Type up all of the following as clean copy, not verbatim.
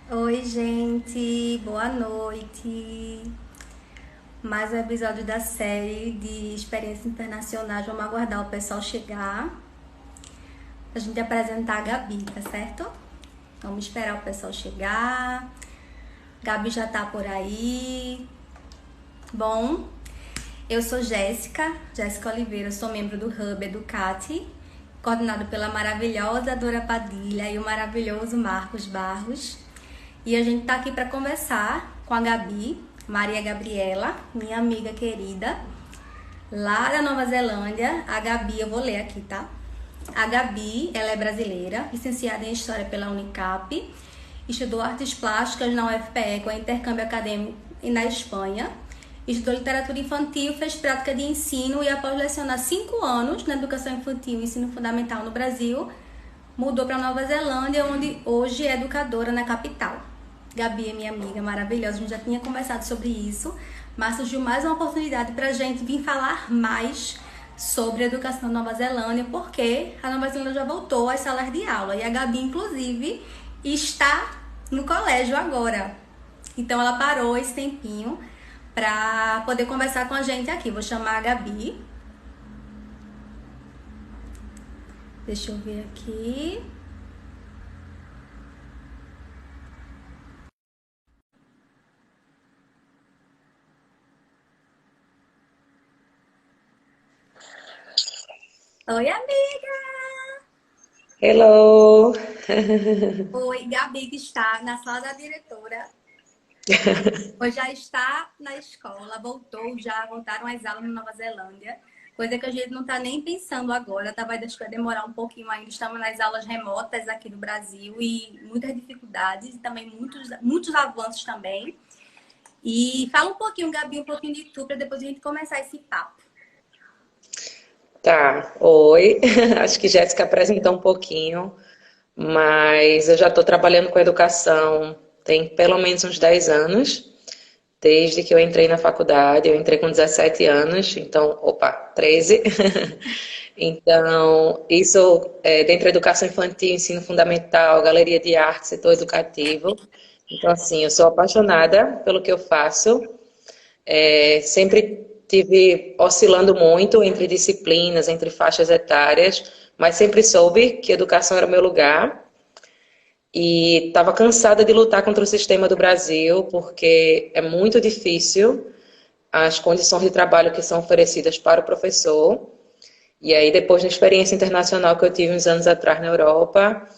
Oi, gente, boa noite. Mais um episódio da série de experiências internacionais. Vamos aguardar o pessoal chegar pra gente apresentar a Gabi, tá certo? Vamos esperar o pessoal chegar. Gabi já tá por aí. Bom, eu sou Jéssica Oliveira, sou membro do Hub Educate, coordenado pela maravilhosa Dora Padilha e o maravilhoso Marcos Barros. E a gente tá aqui para conversar com a Gabi, Maria Gabriela, minha amiga querida, lá da Nova Zelândia. A Gabi, eu vou ler aqui, tá? A Gabi, ela é brasileira, licenciada em História pela Unicap, estudou Artes Plásticas na UFPE com intercâmbio acadêmico e na Espanha, estudou Literatura Infantil, fez prática de ensino e após lecionar 5 anos na Educação Infantil e Ensino Fundamental no Brasil, mudou para Nova Zelândia, onde hoje é educadora na capital. Gabi é minha amiga maravilhosa, a gente já tinha conversado sobre isso, mas surgiu mais uma oportunidade para a gente vir falar mais sobre a educação na Nova Zelândia, porque a Nova Zelândia já voltou às salas de aula e a Gabi, inclusive, está no colégio agora. Então ela parou esse tempinho para poder conversar com a gente aqui. Vou chamar a Gabi. Deixa eu ver aqui. Oi, amiga! Hello! Oi, Gabi, que está na sala da diretora. Hoje já está na escola, voltaram as aulas na Nova Zelândia. Coisa que a gente não está nem pensando agora, tá? Acho que vai demorar um pouquinho ainda. Estamos nas aulas remotas aqui no Brasil e muitas dificuldades e também muitos avanços também. E fala um pouquinho, Gabi, um pouquinho de tu, para depois a gente começar esse papo. Tá, oi. Acho que Jéssica apresentou um pouquinho, mas eu já estou trabalhando com educação tem pelo menos uns 10 anos, desde que eu entrei na faculdade. Eu entrei com 17 anos, então, opa, 13. Então, isso é dentro da educação infantil, ensino fundamental, galeria de arte, setor educativo. Então, assim, eu sou apaixonada pelo que eu faço. Sempre tive oscilando muito entre disciplinas, entre faixas etárias, mas sempre soube que educação era o meu lugar. E estava cansada de lutar contra o sistema do Brasil, porque é muito difícil as condições de trabalho que são oferecidas para o professor. E aí, depois da experiência internacional que eu tive uns anos atrás na Europa,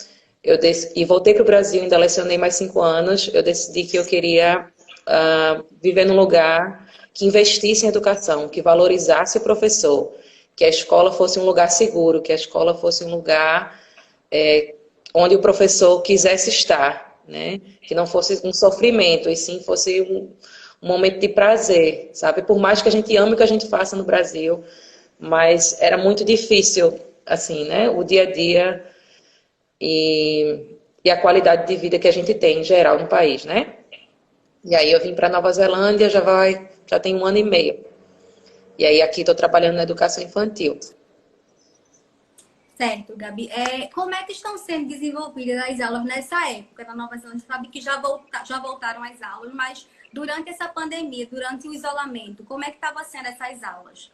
e voltei para o Brasil, ainda lecionei mais 5 anos, eu decidi que eu queria viver num lugar que investisse em educação, que valorizasse o professor, que a escola fosse um lugar seguro, que a escola fosse um lugar onde o professor quisesse estar, né? Que não fosse um sofrimento, e sim fosse um momento de prazer, sabe? Por mais que a gente ame o que a gente faça no Brasil, mas era muito difícil, assim, né? O dia a dia e a qualidade de vida que a gente tem em geral no país, né? E aí eu vim para Nova Zelândia, já tem 1 ano e meio. E aí aqui estou trabalhando na educação infantil. Certo, Gabi. Como é que estão sendo desenvolvidas as aulas nessa época na Nova Zelândia? Sabe que já voltaram as aulas, mas durante essa pandemia, durante o isolamento, como é que estava sendo essas aulas?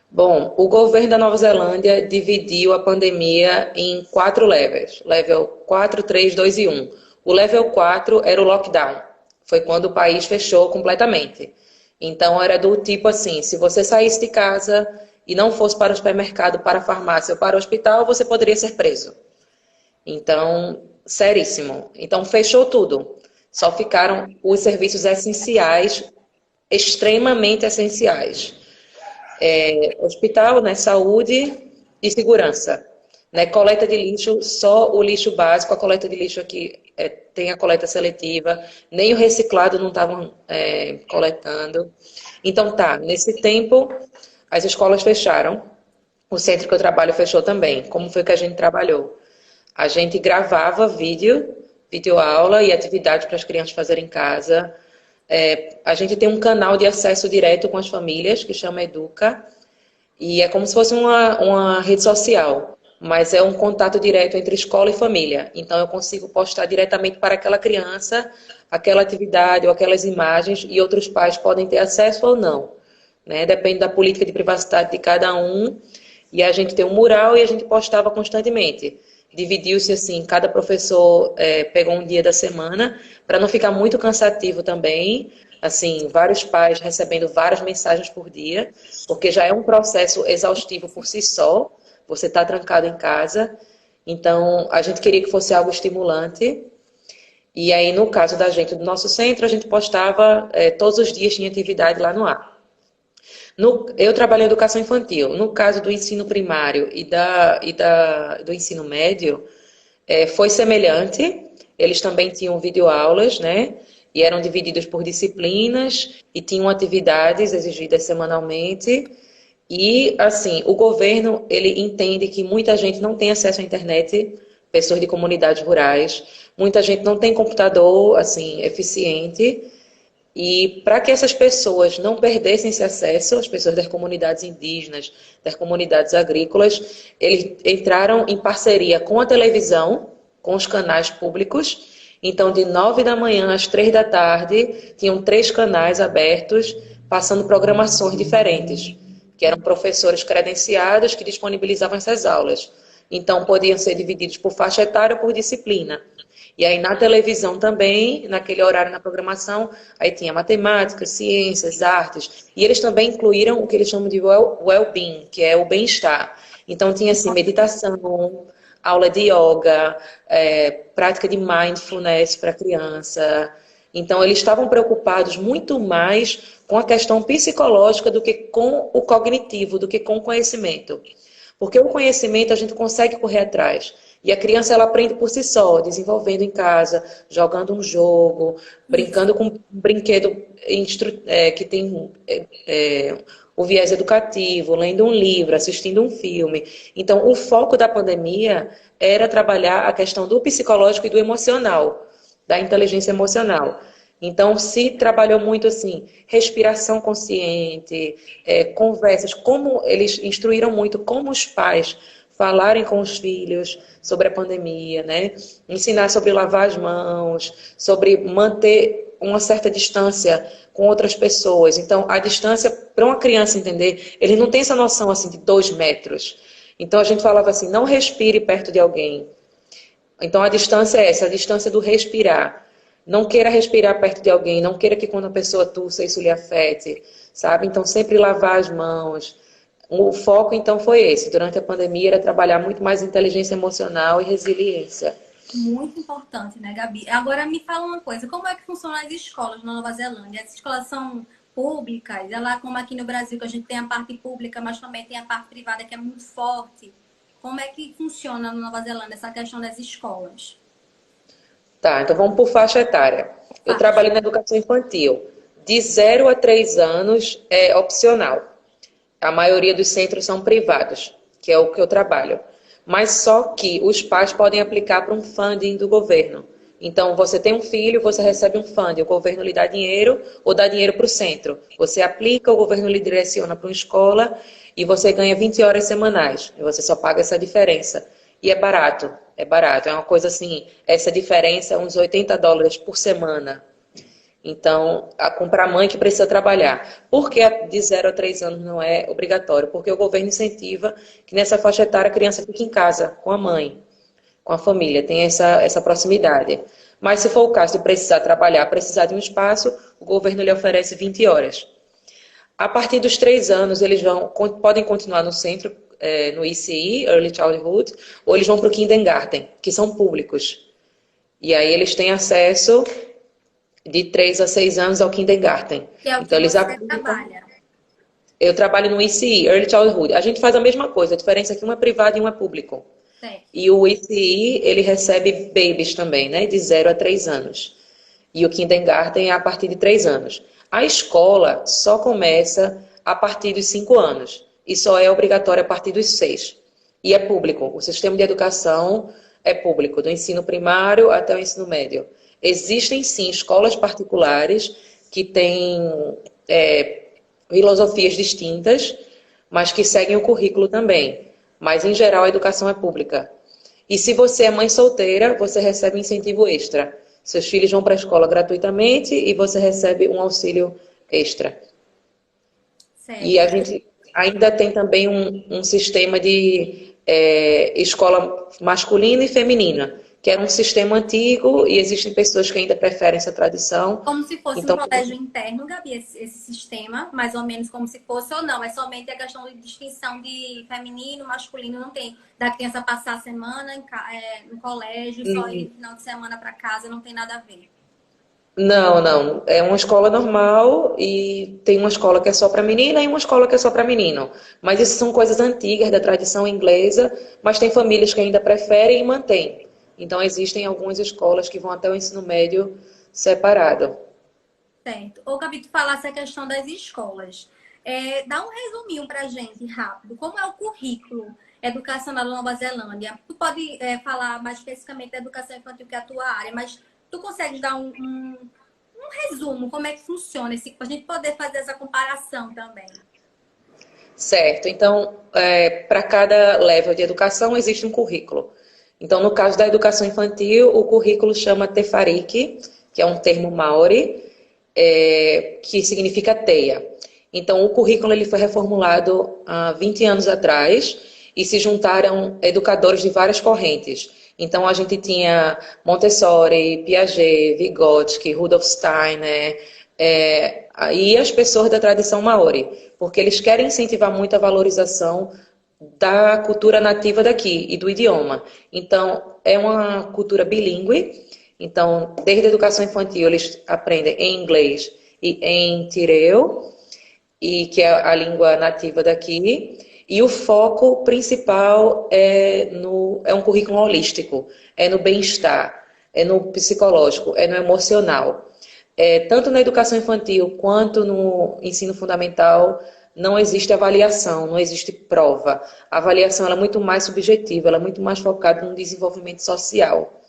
Bom, o governo da Nova Zelândia dividiu a pandemia em 4 levels. Level 4, 3, 2 e 1. O level 4 era o lockdown. Foi quando o país fechou completamente. Então era do tipo assim, se você saísse de casa e não fosse para o supermercado, para a farmácia ou para o hospital, você poderia ser preso. Então, seríssimo. Então fechou tudo. Só ficaram os serviços essenciais, extremamente essenciais. Hospital, né, saúde e segurança. Né, coleta de lixo, só o lixo básico, a coleta de lixo aqui tem a coleta seletiva, nem o reciclado não estavam coletando. Então tá, nesse tempo as escolas fecharam, o centro que eu trabalho fechou também. Como foi que a gente trabalhou? A gente gravava vídeo aula e atividade para as crianças fazerem em casa. A gente tem um canal de acesso direto com as famílias, que chama Educa, e é como se fosse uma rede social. mas é um contato direto entre escola e família. Então, eu consigo postar diretamente para aquela criança, aquela atividade ou aquelas imagens, e outros pais podem ter acesso ou não, né? Depende da política de privacidade de cada um. E a gente tem um mural e a gente postava constantemente. Dividiu-se assim, cada professor pegou um dia da semana, para não ficar muito cansativo também, assim, vários pais recebendo várias mensagens por dia, porque já é um processo exaustivo por si só, você está trancado em casa, então a gente queria que fosse algo estimulante, e aí no caso da gente, do nosso centro, a gente postava, todos os dias tinha atividade lá no ar. Eu trabalho em educação infantil. No caso do ensino primário do ensino médio, foi semelhante. Eles também tinham videoaulas, né? E eram divididos por disciplinas e tinham atividades exigidas semanalmente. E, assim, o governo, ele entende que muita gente não tem acesso à internet, pessoas de comunidades rurais, muita gente não tem computador, assim, eficiente. E para que essas pessoas não perdessem esse acesso, as pessoas das comunidades indígenas, das comunidades agrícolas, eles entraram em parceria com a televisão, com os canais públicos. Então, de 9 da manhã às 3 da tarde, tinham 3 canais abertos, passando programações diferentes, que eram professores credenciados que disponibilizavam essas aulas. Então, podiam ser divididos por faixa etária ou por disciplina. E aí na televisão também, naquele horário na programação, aí tinha matemática, ciências, artes. E eles também incluíram o que eles chamam de well-being, que é o bem-estar. Então tinha assim, meditação, aula de yoga, prática de mindfulness para criança. Então eles estavam preocupados muito mais com a questão psicológica do que com o cognitivo, do que com o conhecimento. Porque o conhecimento a gente consegue correr atrás. E a criança, ela aprende por si só, desenvolvendo em casa, jogando um jogo, brincando com um brinquedo que tem o viés educativo, lendo um livro, assistindo um filme. Então, o foco da pandemia era trabalhar a questão do psicológico e do emocional, da inteligência emocional. Então, se trabalhou muito assim, respiração consciente, conversas, como eles instruíram muito como os pais falarem com os filhos sobre a pandemia, né? Ensinar sobre lavar as mãos, sobre manter uma certa distância com outras pessoas. Então, a distância, para uma criança entender, ele não tem essa noção assim de 2 metros. Então, a gente falava assim, não respire perto de alguém. Então, a distância é essa, a distância do respirar. Não queira respirar perto de alguém, não queira que quando a pessoa tussa isso lhe afete, sabe? Então, sempre lavar as mãos. O foco, então, foi esse. Durante a pandemia, era trabalhar muito mais inteligência emocional e resiliência. Muito importante, né, Gabi? Agora, me fala uma coisa. Como é que funcionam as escolas na Nova Zelândia? As escolas são públicas? É lá como aqui no Brasil, que a gente tem a parte pública, mas também tem a parte privada, que é muito forte. Como é que funciona na Nova Zelândia essa questão das escolas? Tá, então vamos por faixa etária. Eu trabalho na educação infantil. De 0 a 3 anos é opcional. A maioria dos centros são privados, que é o que eu trabalho. Mas só que os pais podem aplicar para um funding do governo. Então, você tem um filho, você recebe um funding, o governo lhe dá dinheiro ou dá dinheiro para o centro. Você aplica, o governo lhe direciona para uma escola e você ganha 20 horas semanais. E você só paga essa diferença. E é barato, é barato. É uma coisa assim, essa diferença é uns $80 por semana. Então, para a mãe que precisa trabalhar. Por que de 0 a 3 anos não é obrigatório? Porque o governo incentiva que nessa faixa etária a criança fique em casa, com a mãe, com a família, tem essa proximidade. Mas se for o caso de precisar trabalhar, precisar de um espaço, o governo lhe oferece 20 horas. A partir dos 3 anos, eles podem continuar no centro, no ECE, Early Childhood, ou eles vão para o Kindergarten, que são públicos. E aí eles têm acesso de 3 a 6 anos ao Kindergarten. Que é o então, que eles você trabalha. Eu trabalho no ECE, Early Childhood. A gente faz a mesma coisa, a diferença é que um é privado e um é público. Certo. E o ECE, ele recebe babies também, né? De 0 a 3 anos. E o Kindergarten é a partir de 3 anos. A escola só começa a partir dos 5 anos. E só é obrigatória a partir dos 6. E é público. O sistema de educação é público, do ensino primário até o ensino médio. Existem, sim, escolas particulares que têm filosofias distintas, mas que seguem o currículo também. Mas, em geral, a educação é pública. E se você é mãe solteira, você recebe incentivo extra. Seus filhos vão para a escola gratuitamente e você recebe um auxílio extra. E a Certo. gente ainda tem também um sistema de escola masculina e feminina, que era um sistema antigo e existem pessoas que ainda preferem essa tradição. Como se fosse um Então, colégio interno, Gabi, esse sistema, mais ou menos como se fosse ou não. É somente a questão de distinção de feminino, masculino, não tem. Da criança passar a semana no colégio, só ir no final de semana para casa, não tem nada a ver. não, não. É uma escola normal e tem uma escola que é só para menina e uma escola que é só para menino. Mas isso são coisas antigas da tradição inglesa, mas tem famílias que ainda preferem e mantêm. Então existem algumas escolas que vão até o ensino médio separado. Certo. Ô, Gabi, tu falasse a questão das escolas. Dá um resuminho pra gente, rápido. Como é o currículo educacional da Nova Zelândia? Tu pode falar mais especificamente da educação infantil, que é a tua área, mas tu consegues dar um resumo, como é que funciona, pra gente poder fazer essa comparação também. Certo. Então, para cada level de educação existe um currículo. Então, no caso da educação infantil, o currículo chama Te Whāriki, que é um termo maori, que significa teia. Então, o currículo ele foi reformulado há 20 anos atrás e se juntaram educadores de várias correntes. Então, a gente tinha Montessori, Piaget, Vygotsky, Rudolf Steiner, e as pessoas da tradição maori, porque eles querem incentivar muito a valorização da cultura nativa daqui e do idioma. Então, é uma cultura bilíngue. Então, desde a educação infantil, eles aprendem em inglês e em tireu, e que é a língua nativa daqui. E o foco principal é um currículo holístico, é no bem-estar, é no psicológico, é no emocional. Tanto na educação infantil quanto no ensino fundamental, não existe avaliação, não existe prova. A avaliação ela é muito mais subjetiva, ela é muito mais focada no desenvolvimento social.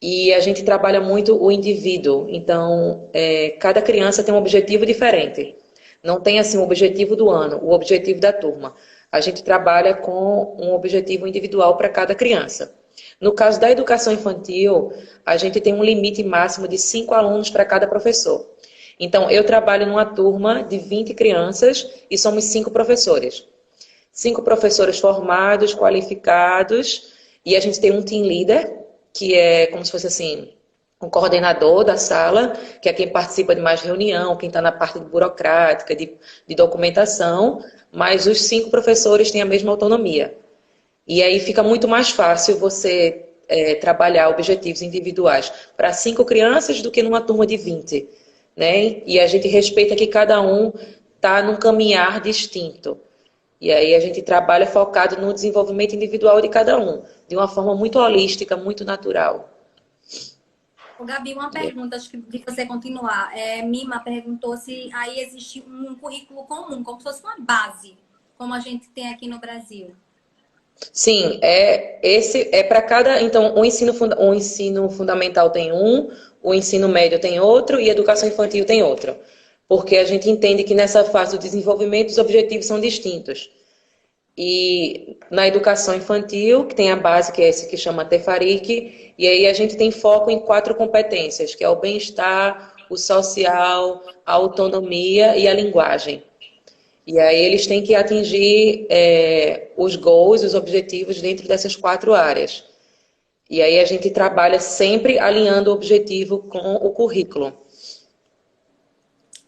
E a gente trabalha muito o indivíduo. Então, cada criança tem um objetivo diferente. Não tem assim um objetivo do ano, o objetivo da turma. A gente trabalha com um objetivo individual para cada criança. No caso da educação infantil, a gente tem um limite máximo de 5 alunos para cada professor. Então, eu trabalho numa turma de 20 crianças e somos 5 professores. 5 professores formados, qualificados, e a gente tem um team leader, que é como se fosse assim, um coordenador da sala, que é quem participa de mais reunião, quem está na parte burocrática, de documentação, mas os 5 professores têm a mesma autonomia. E aí fica muito mais fácil você trabalhar objetivos individuais para 5 crianças do que numa turma de 20, né? E a gente respeita que cada um está num caminhar distinto. E aí a gente trabalha focado no desenvolvimento individual de cada um, de uma forma muito holística, muito natural. Ô, Gabi, uma pergunta, acho que de você continuar. Mima perguntou se aí existe um currículo comum, como se fosse uma base, como a gente tem aqui no Brasil. Sim, esse é para cada. Então, o ensino fundamental tem um, o ensino médio tem outro e a educação infantil tem outro. Porque a gente entende que nessa fase do desenvolvimento os objetivos são distintos. E na educação infantil, que tem a base, que é esse que chama Te Whāriki, e aí a gente tem foco em 4 competências, que é o bem-estar, o social, a autonomia e a linguagem. E aí eles têm que atingir os goals, os objetivos dentro dessas 4 áreas. E aí a gente trabalha sempre alinhando o objetivo com o currículo.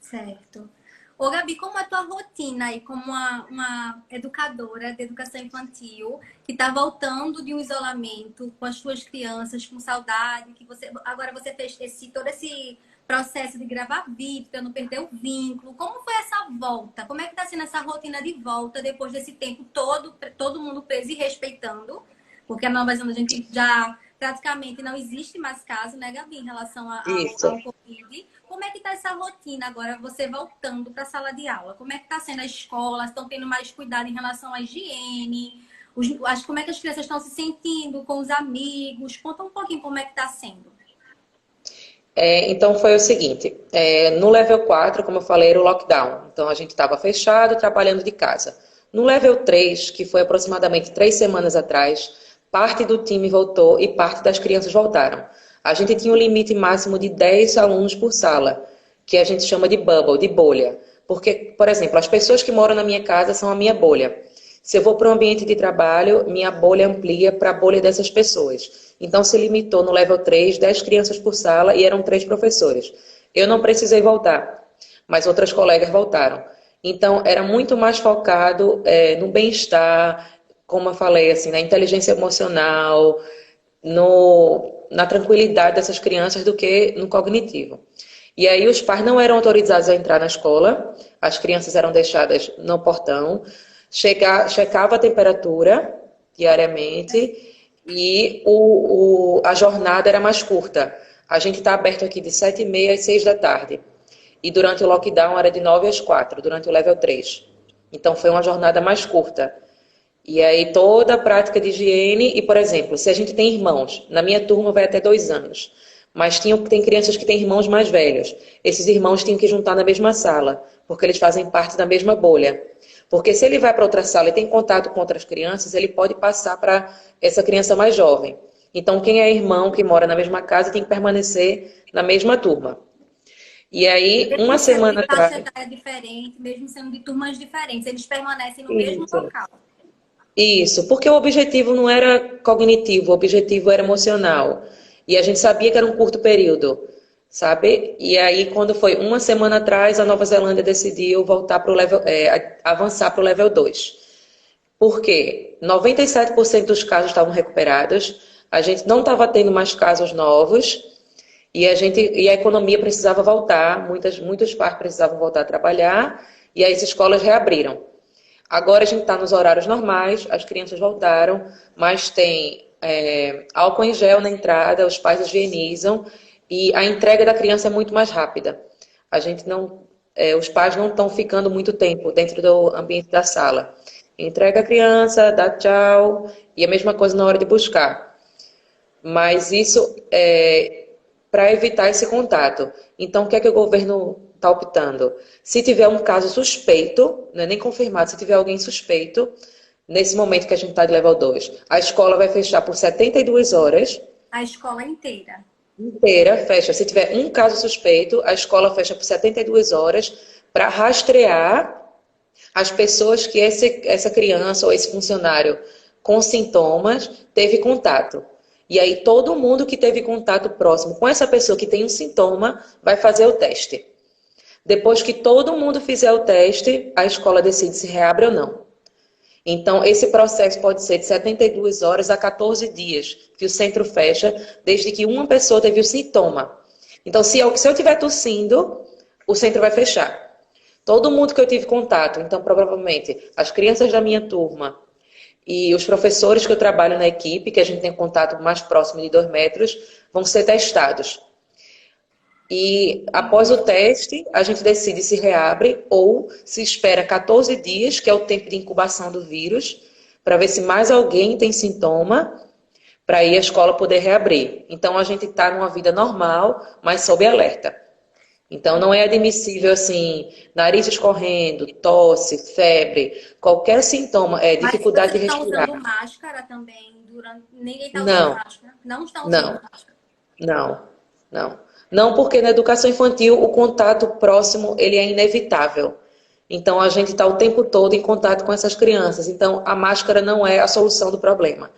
Certo. Ô, Gabi, como é a tua rotina aí como uma educadora de educação infantil que está voltando de um isolamento com as suas crianças, com saudade, que agora você fez todo esse processo de gravar vídeo para não perder o vínculo. Como foi essa volta? Como é que está sendo essa rotina de volta depois desse tempo todo mundo preso e respeitando? Porque a Nova Zelândia a gente já praticamente não existe mais caso, né, Gabi, em relação Isso. ao Covid. Como é que está essa rotina agora, você voltando para a sala de aula? Como é que está sendo as escolas? Estão tendo mais cuidado em relação à higiene? Como é que as crianças estão se sentindo com os amigos? Conta um pouquinho como é que está sendo. Então foi o seguinte, no level 4, como eu falei, era o lockdown. Então a gente estava fechado, trabalhando de casa. No level 3, que foi aproximadamente 3 semanas atrás, parte do time voltou e parte das crianças voltaram. A gente tinha um limite máximo de 10 alunos por sala, que a gente chama de bubble, de bolha. Porque, por exemplo, as pessoas que moram na minha casa são a minha bolha. Se eu vou para um ambiente de trabalho, minha bolha amplia para a bolha dessas pessoas. Então, se limitou no level 3, 10 crianças por sala e eram 3 professores. Eu não precisei voltar, mas outras colegas voltaram. Então, era muito mais focado no bem-estar, como eu falei, assim, na inteligência emocional, na tranquilidade dessas crianças do que no cognitivo. E aí os pais não eram autorizados a entrar na escola, as crianças eram deixadas no portão, checava a temperatura diariamente e a jornada era mais curta. A gente está aberto aqui de 7h30 às 6 da tarde. E durante o lockdown era de 9 às 4, durante o level 3. Então foi uma jornada mais curta. E aí toda a prática de higiene, e por exemplo, se a gente tem irmãos, na minha turma vai até 2 anos, mas tem crianças que têm irmãos mais velhos. Esses irmãos tinham que juntar na mesma sala, porque eles fazem parte da mesma bolha. Porque se ele vai para outra sala e tem contato com outras crianças, ele pode passar para essa criança mais jovem. Então quem é irmão, que mora na mesma casa, tem que permanecer na mesma turma. E aí, uma semana atrás... Mesmo sendo de faixa etária diferente, mesmo sendo de turmas diferentes, eles permanecem no mesmo local. Isso, porque o objetivo não era cognitivo, o objetivo era emocional. E a gente sabia que era um curto período, sabe? E aí, quando foi uma semana atrás, a Nova Zelândia decidiu voltar para o avançar para o level 2. Por quê? 97% dos casos estavam recuperados, a gente não estava tendo mais casos novos e a economia precisava voltar, muitos pais precisavam voltar a trabalhar e as escolas reabriram. Agora a gente está nos horários normais, as crianças voltaram, mas tem álcool em gel na entrada, os pais higienizam e a entrega da criança é muito mais rápida. Os pais não estão ficando muito tempo dentro do ambiente da sala. Entrega a criança, dá tchau e a mesma coisa na hora de buscar. Mas isso é para evitar esse contato. Então, o que é que o governo está optando? Se tiver um caso suspeito, não é nem confirmado, se tiver alguém suspeito, nesse momento que a gente está de level 2, a escola vai fechar por 72 horas. A escola inteira? Inteira, fecha. Se tiver um caso suspeito, a escola fecha por 72 horas para rastrear as pessoas que essa criança ou esse funcionário com sintomas teve contato. E aí todo mundo que teve contato próximo com essa pessoa que tem um sintoma vai fazer o teste. Depois que todo mundo fizer o teste, a escola decide se reabre ou não. Então, esse processo pode ser de 72 horas a 14 dias, que o centro fecha, desde que uma pessoa teve o sintoma. Então, se eu estiver tossindo, o centro vai fechar. Todo mundo que eu tive contato, então, provavelmente, as crianças da minha turma e os professores que eu trabalho na equipe, que a gente tem contato mais próximo de 2 metros, vão ser testados. E após o teste, a gente decide se reabre ou se espera 14 dias, que é o tempo de incubação do vírus, para ver se mais alguém tem sintoma, para aí a escola poder reabrir. Então, a gente está numa vida normal, mas sob alerta. Então, não é admissível, assim, nariz escorrendo, tosse, febre, qualquer sintoma, dificuldade de respirar. Mas vocês estão usando máscara também? Ninguém está usando máscara? Não estão usando máscara? Não, porque na educação infantil o contato próximo ele é inevitável. Então, a gente está o tempo todo em contato com essas crianças. Então, a máscara não é a solução do problema.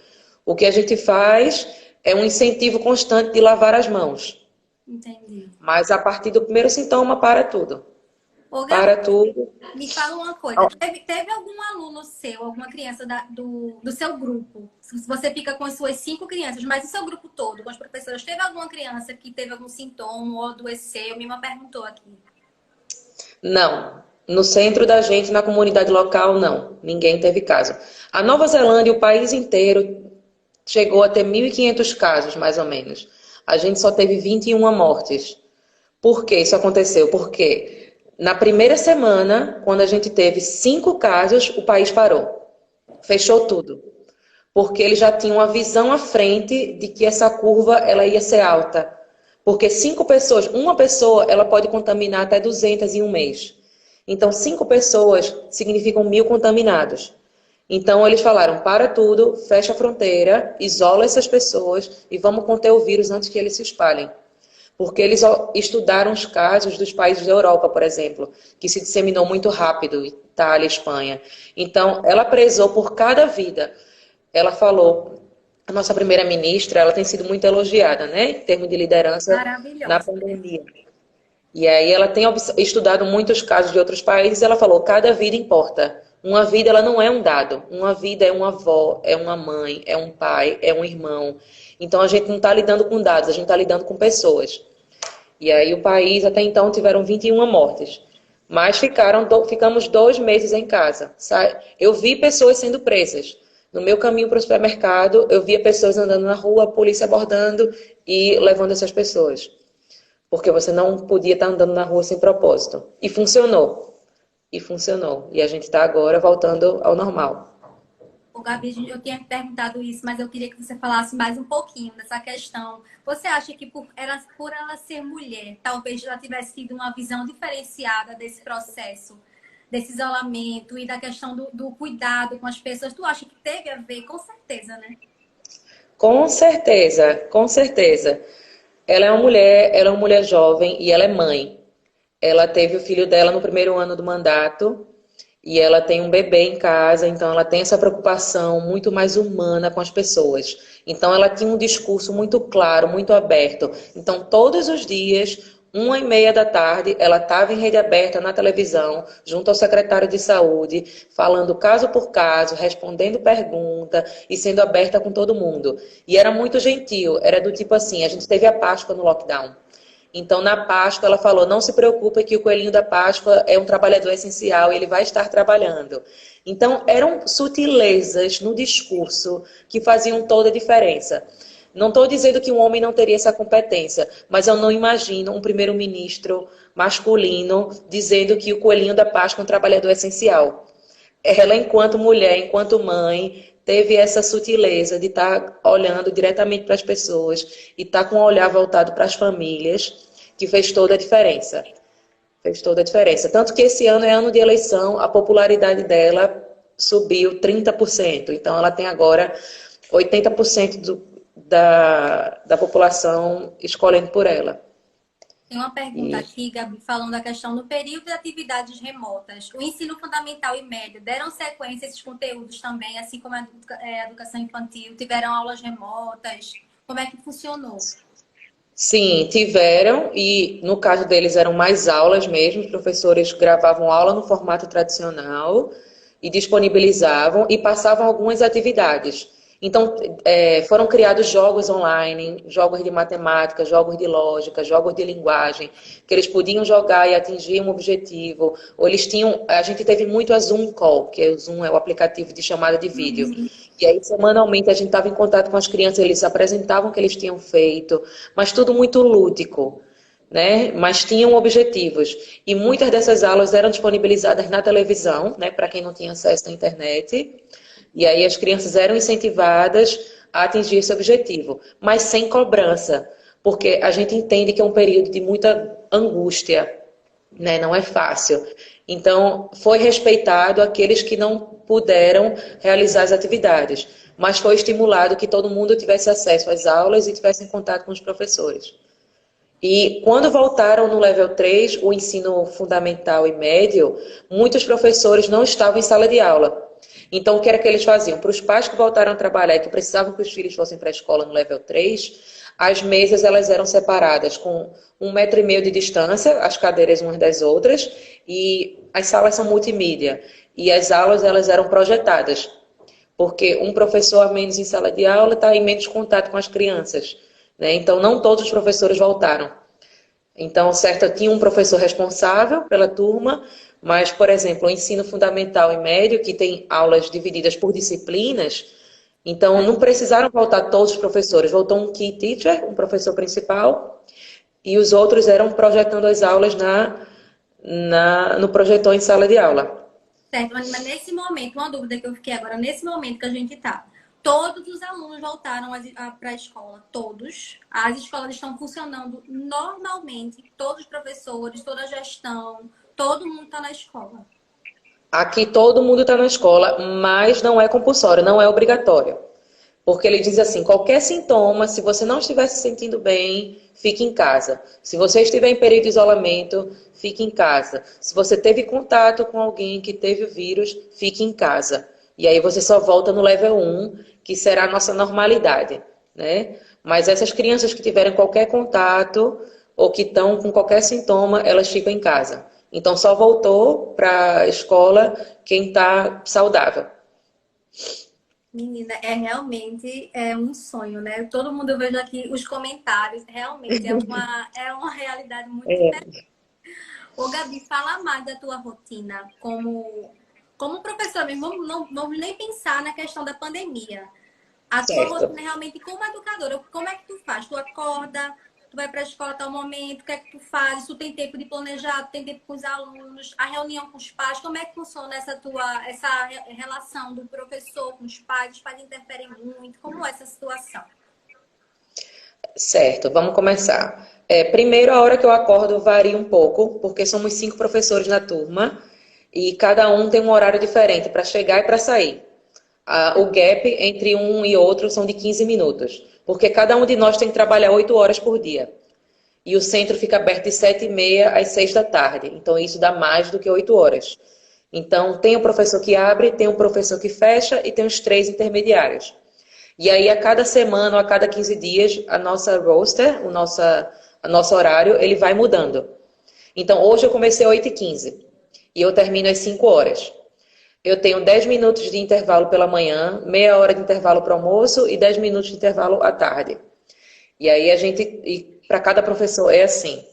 O que a gente faz é um incentivo constante de lavar as mãos. Entendi. Mas a partir do primeiro sintoma, para tudo. Para tudo. Me fala uma coisa. Teve algum aluno seu, alguma criança do seu grupo? Se você fica com as suas 5 crianças, mas o seu grupo todo, com as professoras, teve alguma criança que teve algum sintoma ou adoeceu? Minha irmã perguntou aqui. Não. No centro da gente, na comunidade local, não. Ninguém teve caso. A Nova Zelândia, o país inteiro, chegou a ter 1.500 casos, mais ou menos. A gente só teve 21 mortes. Por que isso aconteceu? Porque na primeira semana, quando a gente teve 5 casos, o país parou. Fechou tudo. Porque eles já tinham uma visão à frente de que essa curva ela ia ser alta. Porque 5 pessoas, uma pessoa, ela pode contaminar até 200 em um mês. Então, 5 pessoas significam 1.000 contaminados. Então, eles falaram, para tudo, fecha a fronteira, isola essas pessoas e vamos conter o vírus antes que eles se espalhem. Porque eles estudaram os casos dos países da Europa, por exemplo, que se disseminou muito rápido, Itália, Espanha. Então, ela prezou por cada vida. Ela falou, a nossa primeira-ministra, ela tem sido muito elogiada, né, em termos de liderança na Maravilhosa. pandemia. E aí ela tem estudado muitos casos de outros países, ela falou, cada vida importa. Uma vida, ela não é um dado. Uma vida é uma avó, é uma mãe, é um pai, é um irmão. Então a gente não está lidando com dados, a gente está lidando com pessoas. E aí o país, até então, tiveram 21 mortes. Mas ficamos 2 meses em casa. Eu vi pessoas sendo presas. No meu caminho para o supermercado, eu via pessoas andando na rua, a polícia abordando e levando essas pessoas. Porque você não podia estar andando na rua sem propósito. E funcionou. E funcionou. E a gente está agora voltando ao normal. O Gabi, eu tinha perguntado isso, mas eu queria que você falasse mais um pouquinho dessa questão. Você acha que por ela ser mulher, talvez ela tivesse tido uma visão diferenciada desse processo, desse isolamento e da questão do cuidado com as pessoas? Tu acha que teve a ver? Com certeza, né? Com certeza, com certeza. Ela é uma mulher jovem e ela é mãe. Ela teve o filho dela no primeiro ano do mandato e ela tem um bebê em casa, então ela tem essa preocupação muito mais humana com as pessoas. Então ela tinha um discurso muito claro, muito aberto. Então todos os dias, 1h30 da tarde, ela estava em rede aberta na televisão, junto ao secretário de saúde, falando caso por caso, respondendo pergunta e sendo aberta com todo mundo. E era muito gentil, era do tipo assim, a gente teve a Páscoa no lockdown. Então, na Páscoa, ela falou, não se preocupe que o coelhinho da Páscoa é um trabalhador essencial e ele vai estar trabalhando. Então, eram sutilezas no discurso que faziam toda a diferença. Não estou dizendo que um homem não teria essa competência, mas eu não imagino um primeiro-ministro masculino dizendo que o coelhinho da Páscoa é um trabalhador essencial. Ela, enquanto mulher, enquanto mãe, teve essa sutileza de estar olhando diretamente para as pessoas e estar com o olhar voltado para as famílias, que fez toda a diferença. Fez toda a diferença. Tanto que esse ano é ano de eleição, a popularidade dela subiu 30%. Então, ela tem agora 80% da população escolhendo por ela. Tem uma pergunta aqui, Gabi, falando da questão do período de atividades remotas. O ensino fundamental e médio deram sequência a esses conteúdos também, assim como a educação infantil? Tiveram aulas remotas? Como é que funcionou? Sim, tiveram, e no caso deles eram mais aulas mesmo, os professores gravavam aula no formato tradicional e disponibilizavam e passavam algumas atividades. Então, foram criados jogos online, jogos de matemática, jogos de lógica, jogos de linguagem, que eles podiam jogar e atingir um objetivo. Ou eles tinham, a gente teve muito a Zoom Call, que o Zoom é o aplicativo de chamada de vídeo. E aí, semanalmente, a gente estava em contato com as crianças, eles apresentavam o que eles tinham feito, mas tudo muito lúdico, né? Mas tinham objetivos. E muitas dessas aulas eram disponibilizadas na televisão, né? Para quem não tinha acesso à internet. E aí as crianças eram incentivadas a atingir esse objetivo, mas sem cobrança, porque a gente entende que é um período de muita angústia, né? Não é fácil. Então, foi respeitado aqueles que não puderam realizar as atividades, mas foi estimulado que todo mundo tivesse acesso às aulas e tivesse em contato com os professores. E quando voltaram no level 3, o ensino fundamental e médio, muitos professores não estavam em sala de aula. Então, o que era que eles faziam? Para os pais que voltaram a trabalhar e que precisavam que os filhos fossem para a escola no level 3, as mesas elas eram separadas com 1,5 metro de distância, as cadeiras umas das outras, e as salas são multimídia. E as aulas elas eram projetadas, porque um professor a menos em sala de aula está em menos contato com as crianças, né? Então, não todos os professores voltaram. Então, certo, tinha um professor responsável pela turma, mas, por exemplo, o ensino fundamental e médio, que tem aulas divididas por disciplinas, então não precisaram voltar todos os professores. Voltou um key teacher, um professor principal, e os outros eram projetando as aulas no projetor em sala de aula. Certo, mas nesse momento, uma dúvida que eu fiquei agora, nesse momento que a gente está, todos os alunos voltaram para a escola, todos. As escolas estão funcionando normalmente, todos os professores, toda a gestão, todo mundo está na escola. Aqui todo mundo está na escola, mas não é compulsório, não é obrigatório. Porque ele diz assim, qualquer sintoma, se você não estiver se sentindo bem, fique em casa. Se você estiver em período de isolamento, fique em casa. Se você teve contato com alguém que teve o vírus, fique em casa. E aí você só volta no level 1, que será a nossa normalidade, né? Mas essas crianças que tiverem qualquer contato ou que estão com qualquer sintoma, elas ficam em casa. Então só voltou para a escola quem está saudável. Menina, realmente um sonho, né? Todo mundo eu vejo aqui os comentários, realmente é uma realidade muito diferente. Ô, Gabi, fala mais da tua rotina como professora mesmo. Não vamos nem pensar na questão da pandemia. A tua rotina realmente como educadora, como é que tu faz? Tu acorda, tu vai para a escola a tal momento, o que é que tu fazes? Tu tem tempo de planejar, tu tem tempo com os alunos, a reunião com os pais, como é que funciona essa relação do professor com os pais interferem muito, como é essa situação? Certo, vamos começar. Primeiro, a hora que eu acordo varia um pouco, porque somos 5 professores na turma e cada um tem um horário diferente para chegar e para sair. O gap entre um e outro são de 15 minutos, porque cada um de nós tem que trabalhar 8 horas por dia. E o centro fica aberto de 7h30 às 6 da tarde, então isso dá mais do que 8 horas. Então, tem um professor que abre, tem um professor que fecha e tem os 3 intermediários. E aí, a cada semana ou a cada 15 dias, a nossa roster, o nosso horário, ele vai mudando. Então, hoje eu comecei às 8h15 e eu termino às 5 horas. Eu tenho 10 minutos de intervalo pela manhã, meia hora de intervalo para o almoço e 10 minutos de intervalo à tarde. E aí, para cada professor é assim.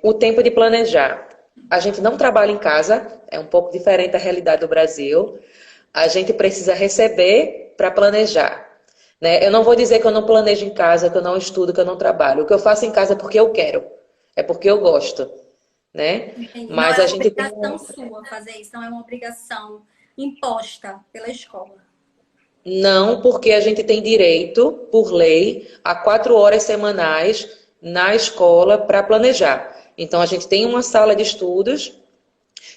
O tempo de planejar. A gente não trabalha em casa, é um pouco diferente da realidade do Brasil. A gente precisa receber para planejar, né? Eu não vou dizer que eu não planejo em casa, que eu não estudo, que eu não trabalho. O que eu faço em casa é porque eu quero, é porque eu gosto, né? Entendi. Mas Não é a uma gente tem obrigação sua fazer isso, não é uma obrigação imposta pela escola. Não, porque a gente tem direito, por lei, a 4 horas semanais na escola para planejar. Então, a gente tem uma sala de estudos,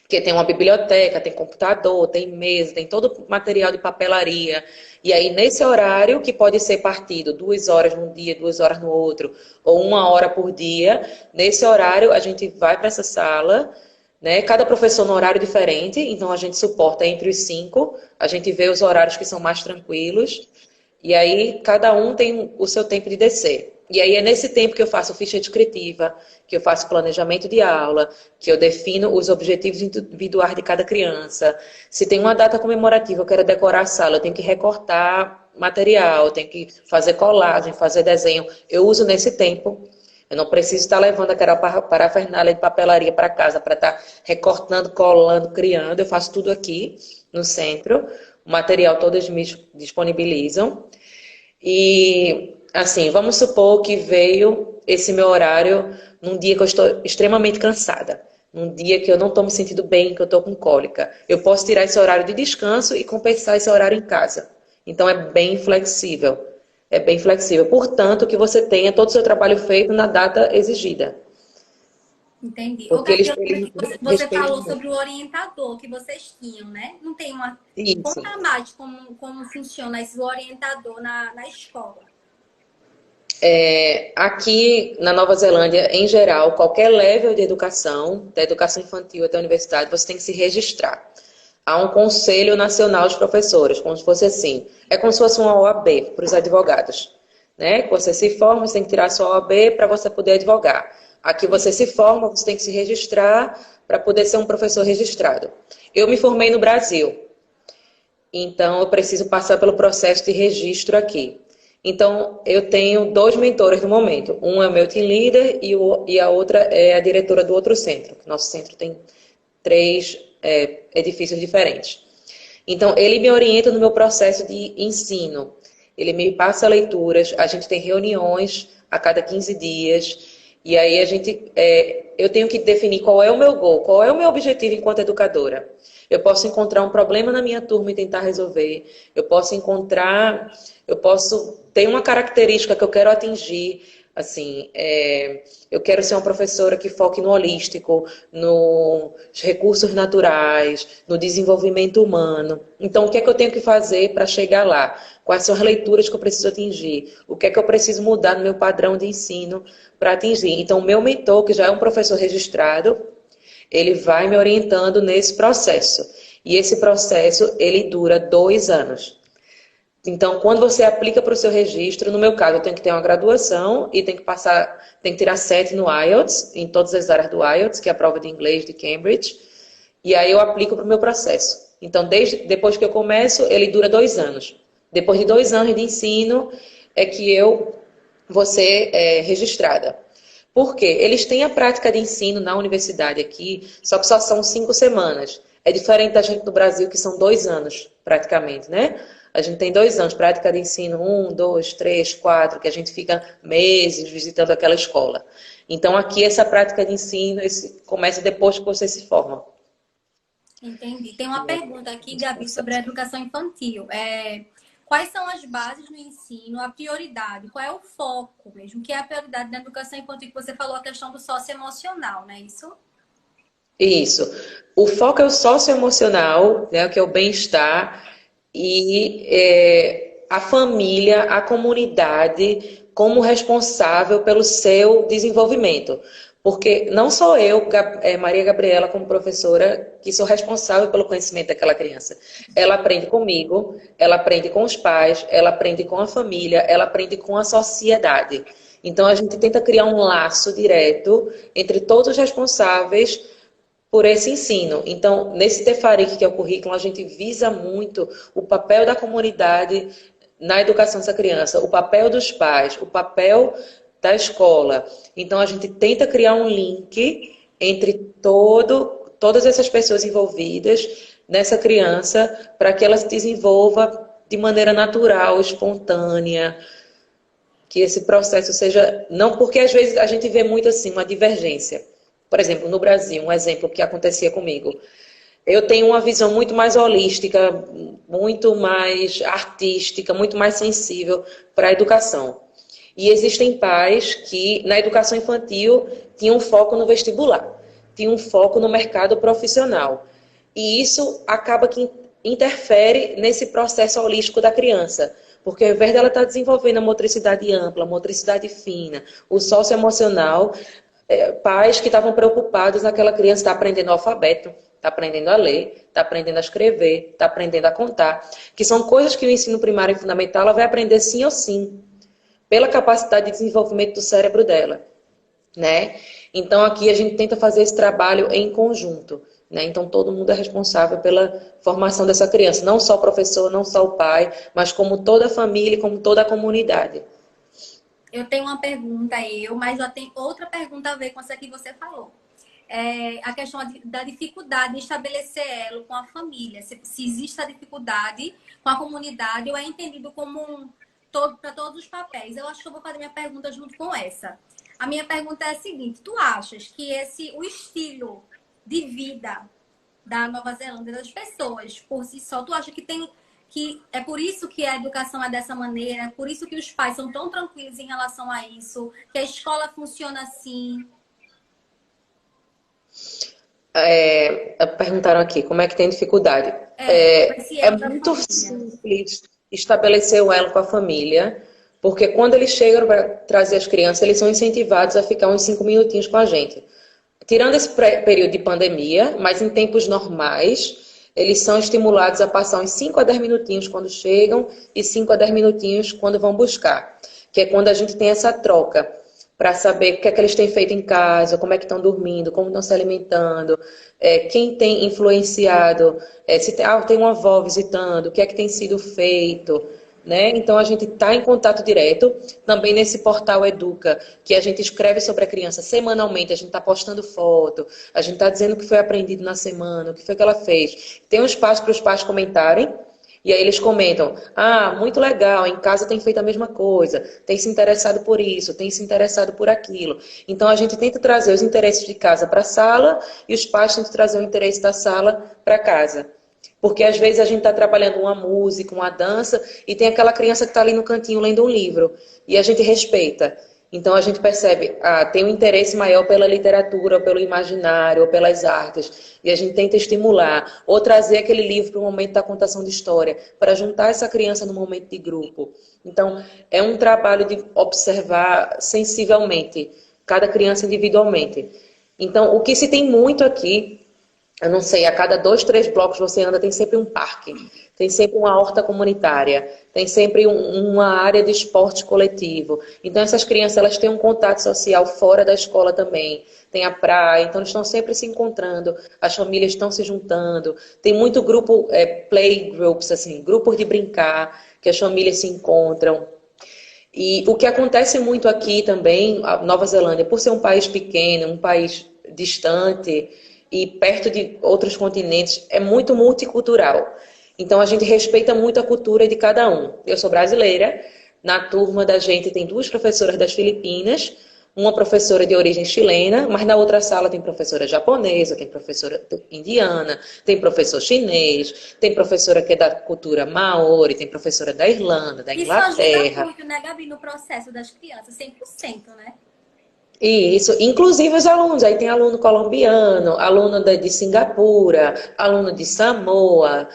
que tem uma biblioteca, tem computador, tem mesa, tem todo o material de papelaria. E aí, nesse horário, que pode ser partido 2 horas num dia, 2 horas no outro, ou 1 hora por dia, nesse horário a gente vai para essa sala, né? Cada professor no horário diferente, então a gente suporta entre os 5, a gente vê os horários que são mais tranquilos, e aí cada um tem o seu tempo de descer. E aí é nesse tempo que eu faço ficha descritiva, que eu faço planejamento de aula, que eu defino os objetivos individuais de cada criança. Se tem uma data comemorativa, eu quero decorar a sala, eu tenho que recortar material, eu tenho que fazer colagem, fazer desenho. Eu uso nesse tempo. Eu não preciso estar levando aquela parafernália de papelaria para casa para estar recortando, colando, criando. Eu faço tudo aqui no centro. O material todos me disponibilizam. E, assim, vamos supor que veio esse meu horário num dia que eu estou extremamente cansada. Num dia que eu não estou me sentindo bem, que eu estou com cólica. Eu posso tirar esse horário de descanso e compensar esse horário em casa. Então, é bem flexível. É bem flexível. Portanto, que você tenha todo o seu trabalho feito na data exigida. Entendi. Porque Gabi, eles, eu lembrei eles que você respeitam falou muito. sobre o orientador que vocês tinham, né? Não tem uma. Isso. Conta mais como funciona esse orientador na escola. Aqui na Nova Zelândia, em geral, qualquer level de educação, da educação infantil até a universidade, você tem que se registrar. Há um Conselho Nacional de Professores, como se fosse assim. É como se fosse uma OAB para os advogados. Né? Você se forma, você tem que tirar a sua OAB para você poder advogar. Aqui você se forma, você tem que se registrar para poder ser um professor registrado. Eu me formei no Brasil, então eu preciso passar pelo processo de registro aqui. Então, eu tenho 2 mentores no momento. Um é o meu team leader e a outra é a diretora do outro centro. Nosso centro tem 3 edifícios diferentes. Então, ele me orienta no meu processo de ensino. Ele me passa leituras, a gente tem reuniões a cada 15 dias. E aí eu tenho que definir qual é o meu goal, qual é o meu objetivo enquanto educadora. Eu posso encontrar um problema na minha turma e tentar resolver. Eu posso ter uma característica que eu quero atingir. Assim, eu quero ser uma professora que foque no holístico, nos recursos naturais, no desenvolvimento humano. Então, o que é que eu tenho que fazer para chegar lá? Quais são as leituras que eu preciso atingir? O que é que eu preciso mudar no meu padrão de ensino para atingir? Então, o meu mentor, que já é um professor registrado, ele vai me orientando nesse processo. E esse processo, ele dura 2 anos. Então, quando você aplica para o seu registro, no meu caso, eu tenho que ter uma graduação e tem que tirar 7 no IELTS, em todas as áreas do IELTS, que é a prova de inglês de Cambridge, e aí eu aplico para o meu processo. Então, depois que eu começo, ele dura 2 anos. Depois de 2 anos de ensino, é que eu vou ser registrada. Por quê? Eles têm a prática de ensino na universidade aqui, só que só são 5 semanas. É diferente da gente do Brasil, que são 2 anos, praticamente, né? A gente tem 2 anos, prática de ensino, 1, 2, 3, 4, que a gente fica meses visitando aquela escola. Então, aqui, essa prática de ensino começa depois que você se forma. Entendi. Tem uma pergunta aqui, Gabi, sobre a educação infantil. Quais são as bases no ensino, a prioridade? Qual é o foco mesmo? O que é a prioridade na educação infantil? Que você falou a questão do socioemocional, não é isso? Isso. O foco é o socioemocional, né, que é o bem-estar, e a família, a comunidade como responsável pelo seu desenvolvimento. Porque não sou eu, Maria Gabriela, como professora, que sou responsável pelo conhecimento daquela criança. Ela aprende comigo, ela aprende com os pais, ela aprende com a família, ela aprende com a sociedade. Então, a gente tenta criar um laço direto entre todos os responsáveis por esse ensino. Então, nesse Tefaric, que é o currículo, a gente visa muito o papel da comunidade na educação dessa criança, o papel dos pais, o papel da escola. Então, a gente tenta criar um link entre todas essas pessoas envolvidas nessa criança para que ela se desenvolva de maneira natural, espontânea, que esse processo seja... Não, porque às vezes a gente vê muito assim, uma divergência. Por exemplo, no Brasil, um exemplo que acontecia comigo. Eu tenho uma visão muito mais holística, muito mais artística, muito mais sensível para a educação. E existem pais que, na educação infantil, tinham um foco no vestibular, tinham um foco no mercado profissional. E isso acaba que interfere nesse processo holístico da criança. Porque ao invés dela estar desenvolvendo a motricidade ampla, a motricidade fina, o socioemocional, pais que estavam preocupados naquela criança estar aprendendo o alfabeto, está aprendendo a ler, está aprendendo a escrever, está aprendendo a contar, que são coisas que o ensino primário e fundamental ela vai aprender sim ou sim, pela capacidade de desenvolvimento do cérebro dela, né? Então aqui a gente tenta fazer esse trabalho em conjunto, né? Então todo mundo é responsável pela formação dessa criança, não só o professor, não só o pai, mas como toda a família, como toda a comunidade. Eu tenho uma pergunta, mas já tem outra pergunta a ver com essa que você falou. A questão da dificuldade de estabelecer elo com a família. Se existe a dificuldade com a comunidade, ou é entendido como para todos os papéis. Eu acho que eu vou fazer minha pergunta junto com essa. A minha pergunta é a seguinte: tu achas que o estilo de vida da Nova Zelândia, das pessoas por si só, tu acha que é por isso que a educação é dessa maneira, é por isso que os pais são tão tranquilos em relação a isso, que a escola funciona assim? Perguntaram aqui, como é que tem dificuldade? É muito simples estabelecer o elo com a família, porque quando eles chegam para trazer as crianças, eles são incentivados a ficar uns 5 minutinhos com a gente. Tirando esse período de pandemia, mas em tempos normais, eles são estimulados a passar uns 5 a 10 minutinhos quando chegam e 5 a 10 minutinhos quando vão buscar. Que é quando a gente tem essa troca para saber o que é que eles têm feito em casa, como é que estão dormindo, como estão se alimentando, quem tem influenciado, se tem uma avó visitando, o que é que tem sido feito, né? Então a gente está em contato direto, também nesse portal Educa, que a gente escreve sobre a criança semanalmente, a gente está postando foto, a gente está dizendo o que foi aprendido na semana, o que foi que ela fez. Tem um espaço para os pais comentarem, e aí eles comentam, muito legal, em casa tem feito a mesma coisa, tem se interessado por isso, tem se interessado por aquilo. Então a gente tenta trazer os interesses de casa para a sala e os pais tentam trazer o interesse da sala para casa. Porque às vezes a gente está trabalhando uma música, uma dança, e tem aquela criança que está ali no cantinho lendo um livro, e a gente respeita. Então a gente percebe, tem um interesse maior pela literatura, pelo imaginário, ou pelas artes, e a gente tenta estimular, ou trazer aquele livro para o momento da contação de história, para juntar essa criança no momento de grupo. Então é um trabalho de observar sensivelmente cada criança individualmente. Então o que se tem muito aqui, eu não sei, a cada 2, 3 blocos você anda, tem sempre um parque, tem sempre uma horta comunitária, tem sempre uma área de esporte coletivo. Então essas crianças, elas têm um contato social fora da escola também. Tem a praia, então eles estão sempre se encontrando, as famílias estão se juntando. Tem muito grupo, playgroups, assim, grupos de brincar, que as famílias se encontram. E o que acontece muito aqui também, a Nova Zelândia, por ser um país pequeno, um país distante e perto de outros continentes, é muito multicultural. Então a gente respeita muito a cultura de cada um. Eu sou brasileira, na turma da gente tem 2 professoras das Filipinas, uma professora de origem chilena, mas na outra sala tem professora japonesa, tem professora indiana, tem professor chinês, tem professora que é da cultura maori, tem professora da Irlanda, da Isso ajuda Inglaterra. muito, né, Gabi, no processo das crianças, 100%, né? Isso, inclusive os alunos, aí tem aluno colombiano, aluno de Singapura, aluno de Samoa,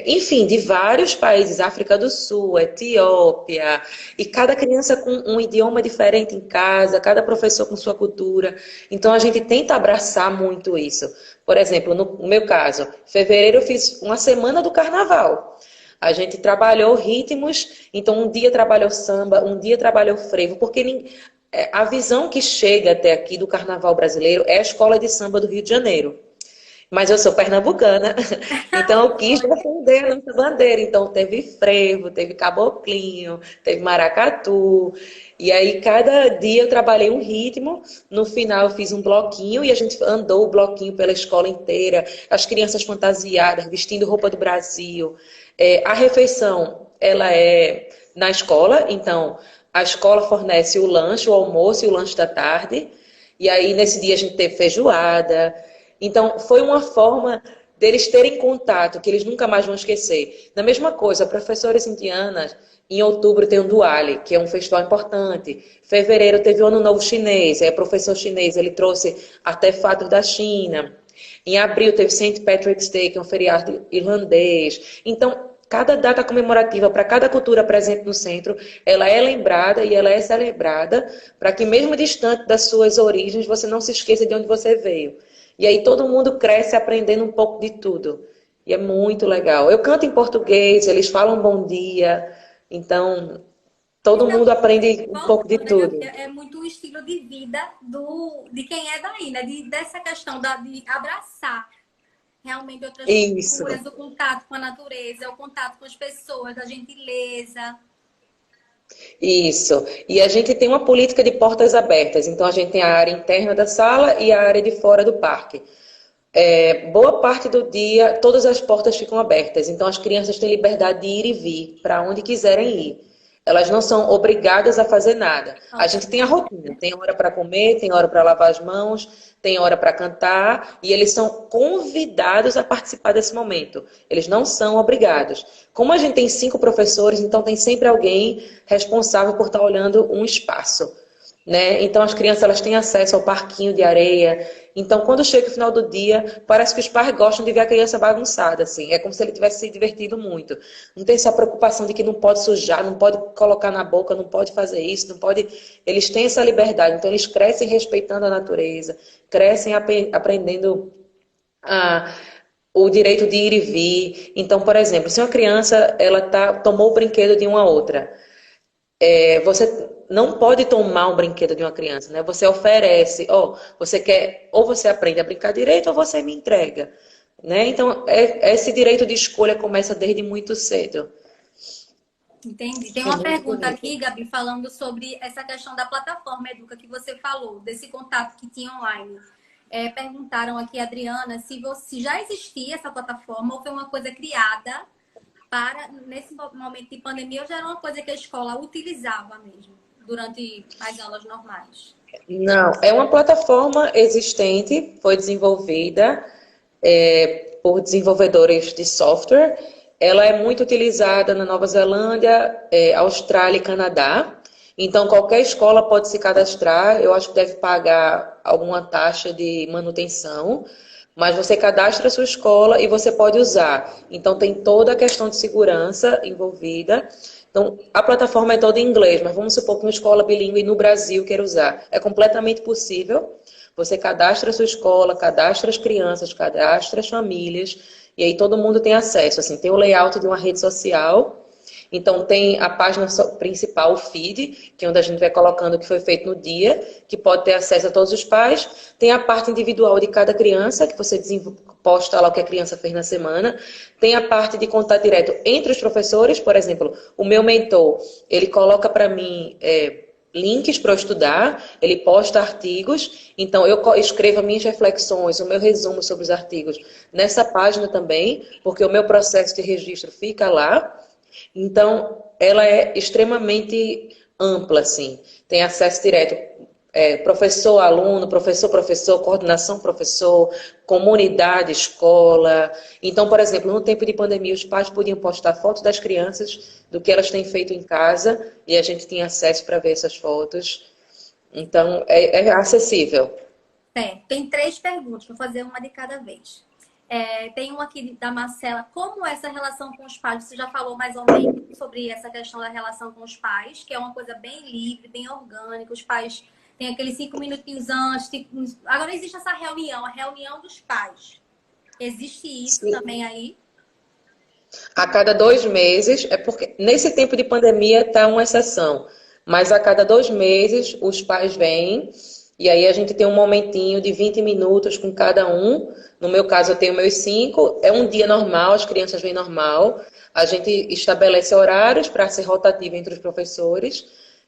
enfim, de vários países, África do Sul, Etiópia, e cada criança com um idioma diferente em casa, cada professor com sua cultura. Então a gente tenta abraçar muito isso. Por exemplo, no meu caso, em fevereiro eu fiz uma semana do carnaval. A gente trabalhou ritmos, então um dia trabalhou samba, um dia trabalhou frevo, porque a visão que chega até aqui do carnaval brasileiro é a escola de samba do Rio de Janeiro. Mas eu sou pernambucana, então eu quis defender a nossa bandeira. Então teve frevo, teve caboclinho, teve maracatu. E aí cada dia eu trabalhei um ritmo, no final eu fiz um bloquinho e a gente andou o bloquinho pela escola inteira, as crianças fantasiadas, vestindo roupa do Brasil. A refeição, ela é na escola, então a escola fornece o lanche, o almoço e o lanche da tarde. E aí, nesse dia, a gente teve feijoada. Então, foi uma forma deles terem contato, que eles nunca mais vão esquecer. Da mesma coisa, professoras indianas, em outubro tem o Diwali, que é um festival importante. Fevereiro teve o Ano Novo Chinês, aí o professor chinês ele trouxe artefatos da China. Em abril teve Saint Patrick's Day, que é um feriado irlandês. Então, cada data comemorativa para cada cultura presente no centro, ela é lembrada e ela é celebrada para que mesmo distante das suas origens, você não se esqueça de onde você veio. E aí todo mundo cresce aprendendo um pouco de tudo. E é muito legal. Eu canto em português, eles falam bom dia, então todo Isso é o mundo que aprende você um pouco de falou, né, Gabi? tudo. É muito o estilo de vida de quem é daí, né? Dessa questão de abraçar realmente outras Isso. culturas, o contato com a natureza, o contato com as pessoas, a gentileza. Isso. E a gente tem uma política de portas abertas. Então a gente tem a área interna da sala e a área de fora do parque. Boa parte do dia, todas as portas ficam abertas. Então as crianças têm liberdade de ir e vir para onde quiserem ir. Elas não são obrigadas a fazer nada. A gente tem a rotina, tem hora para comer, tem hora para lavar as mãos, tem hora para cantar, e eles são convidados a participar desse momento. Eles não são obrigados. Como a gente tem 5 professores, então tem sempre alguém responsável por estar olhando um espaço. Né? Então as crianças elas têm acesso ao parquinho de areia. Então quando chega o final do dia, parece que os pais gostam de ver a criança bagunçada, assim. É como se ele tivesse se divertido muito. Não tem essa preocupação de que não pode sujar, não pode colocar na boca, não pode fazer isso, não pode. Eles têm essa liberdade. Então eles crescem respeitando a natureza, crescem aprendendo o direito de ir e vir. Então, por exemplo, se uma criança tomou o brinquedo de uma outra, você não pode tomar um brinquedo de uma criança, né? Você oferece, você quer, ou você aprende a brincar direito, ou você me entrega, né? Então, esse direito de escolha começa desde muito cedo. Entendi. Tem É uma muito pergunta bonito. aqui, Gabi, falando sobre essa questão da plataforma Educa que você falou, desse contato que tinha online. Perguntaram aqui, Adriana, se já existia essa plataforma ou foi uma coisa criada para, nesse momento de pandemia, ou já era uma coisa que a escola utilizava mesmo, durante as aulas normais? Não, é uma plataforma existente, foi desenvolvida por desenvolvedores de software. Ela é muito utilizada na Nova Zelândia, Austrália e Canadá. Então, qualquer escola pode se cadastrar. Eu acho que deve pagar alguma taxa de manutenção, mas você cadastra a sua escola e você pode usar. Então, tem toda a questão de segurança envolvida. Então, a plataforma é toda em inglês, mas vamos supor que uma escola bilíngue no Brasil queira usar. É completamente possível. Você cadastra a sua escola, cadastra as crianças, cadastra as famílias, e aí todo mundo tem acesso. Assim, tem o layout de uma rede social. Então, tem a página principal, o feed, que é onde a gente vai colocando o que foi feito no dia, que pode ter acesso a todos os pais. Tem a parte individual de cada criança, que você posta lá o que a criança fez na semana. Tem a parte de contato direto entre os professores. Por exemplo, o meu mentor, ele coloca para mim links para eu estudar, ele posta artigos. Então, eu escrevo minhas reflexões, o meu resumo sobre os artigos nessa página também, porque o meu processo de registro fica lá. Então, ela é extremamente ampla, assim. Tem acesso direto, professor, aluno, professor, professor, coordenação, professor, comunidade, escola. Então, por exemplo, no tempo de pandemia, os pais podiam postar fotos das crianças, do que elas têm feito em casa, e a gente tinha acesso para ver essas fotos. Então, é acessível. Tem 3 perguntas, vou fazer uma de cada vez. Tem uma aqui da Marcela. Como é essa relação com os pais? Você já falou mais ou menos sobre essa questão da relação com os pais, que é uma coisa bem livre, bem orgânica. Os pais têm aqueles 5 minutinhos antes. Agora existe essa reunião, a reunião dos pais. Existe isso Sim. também aí? A cada 2 meses, é porque nesse tempo de pandemia está uma exceção, mas a cada 2 meses os pais vêm e aí a gente tem um momentinho de 20 minutos com cada um. No meu caso, eu tenho meus 5, é um dia normal, as crianças vêm normal. A gente estabelece horários para ser rotativo entre os professores.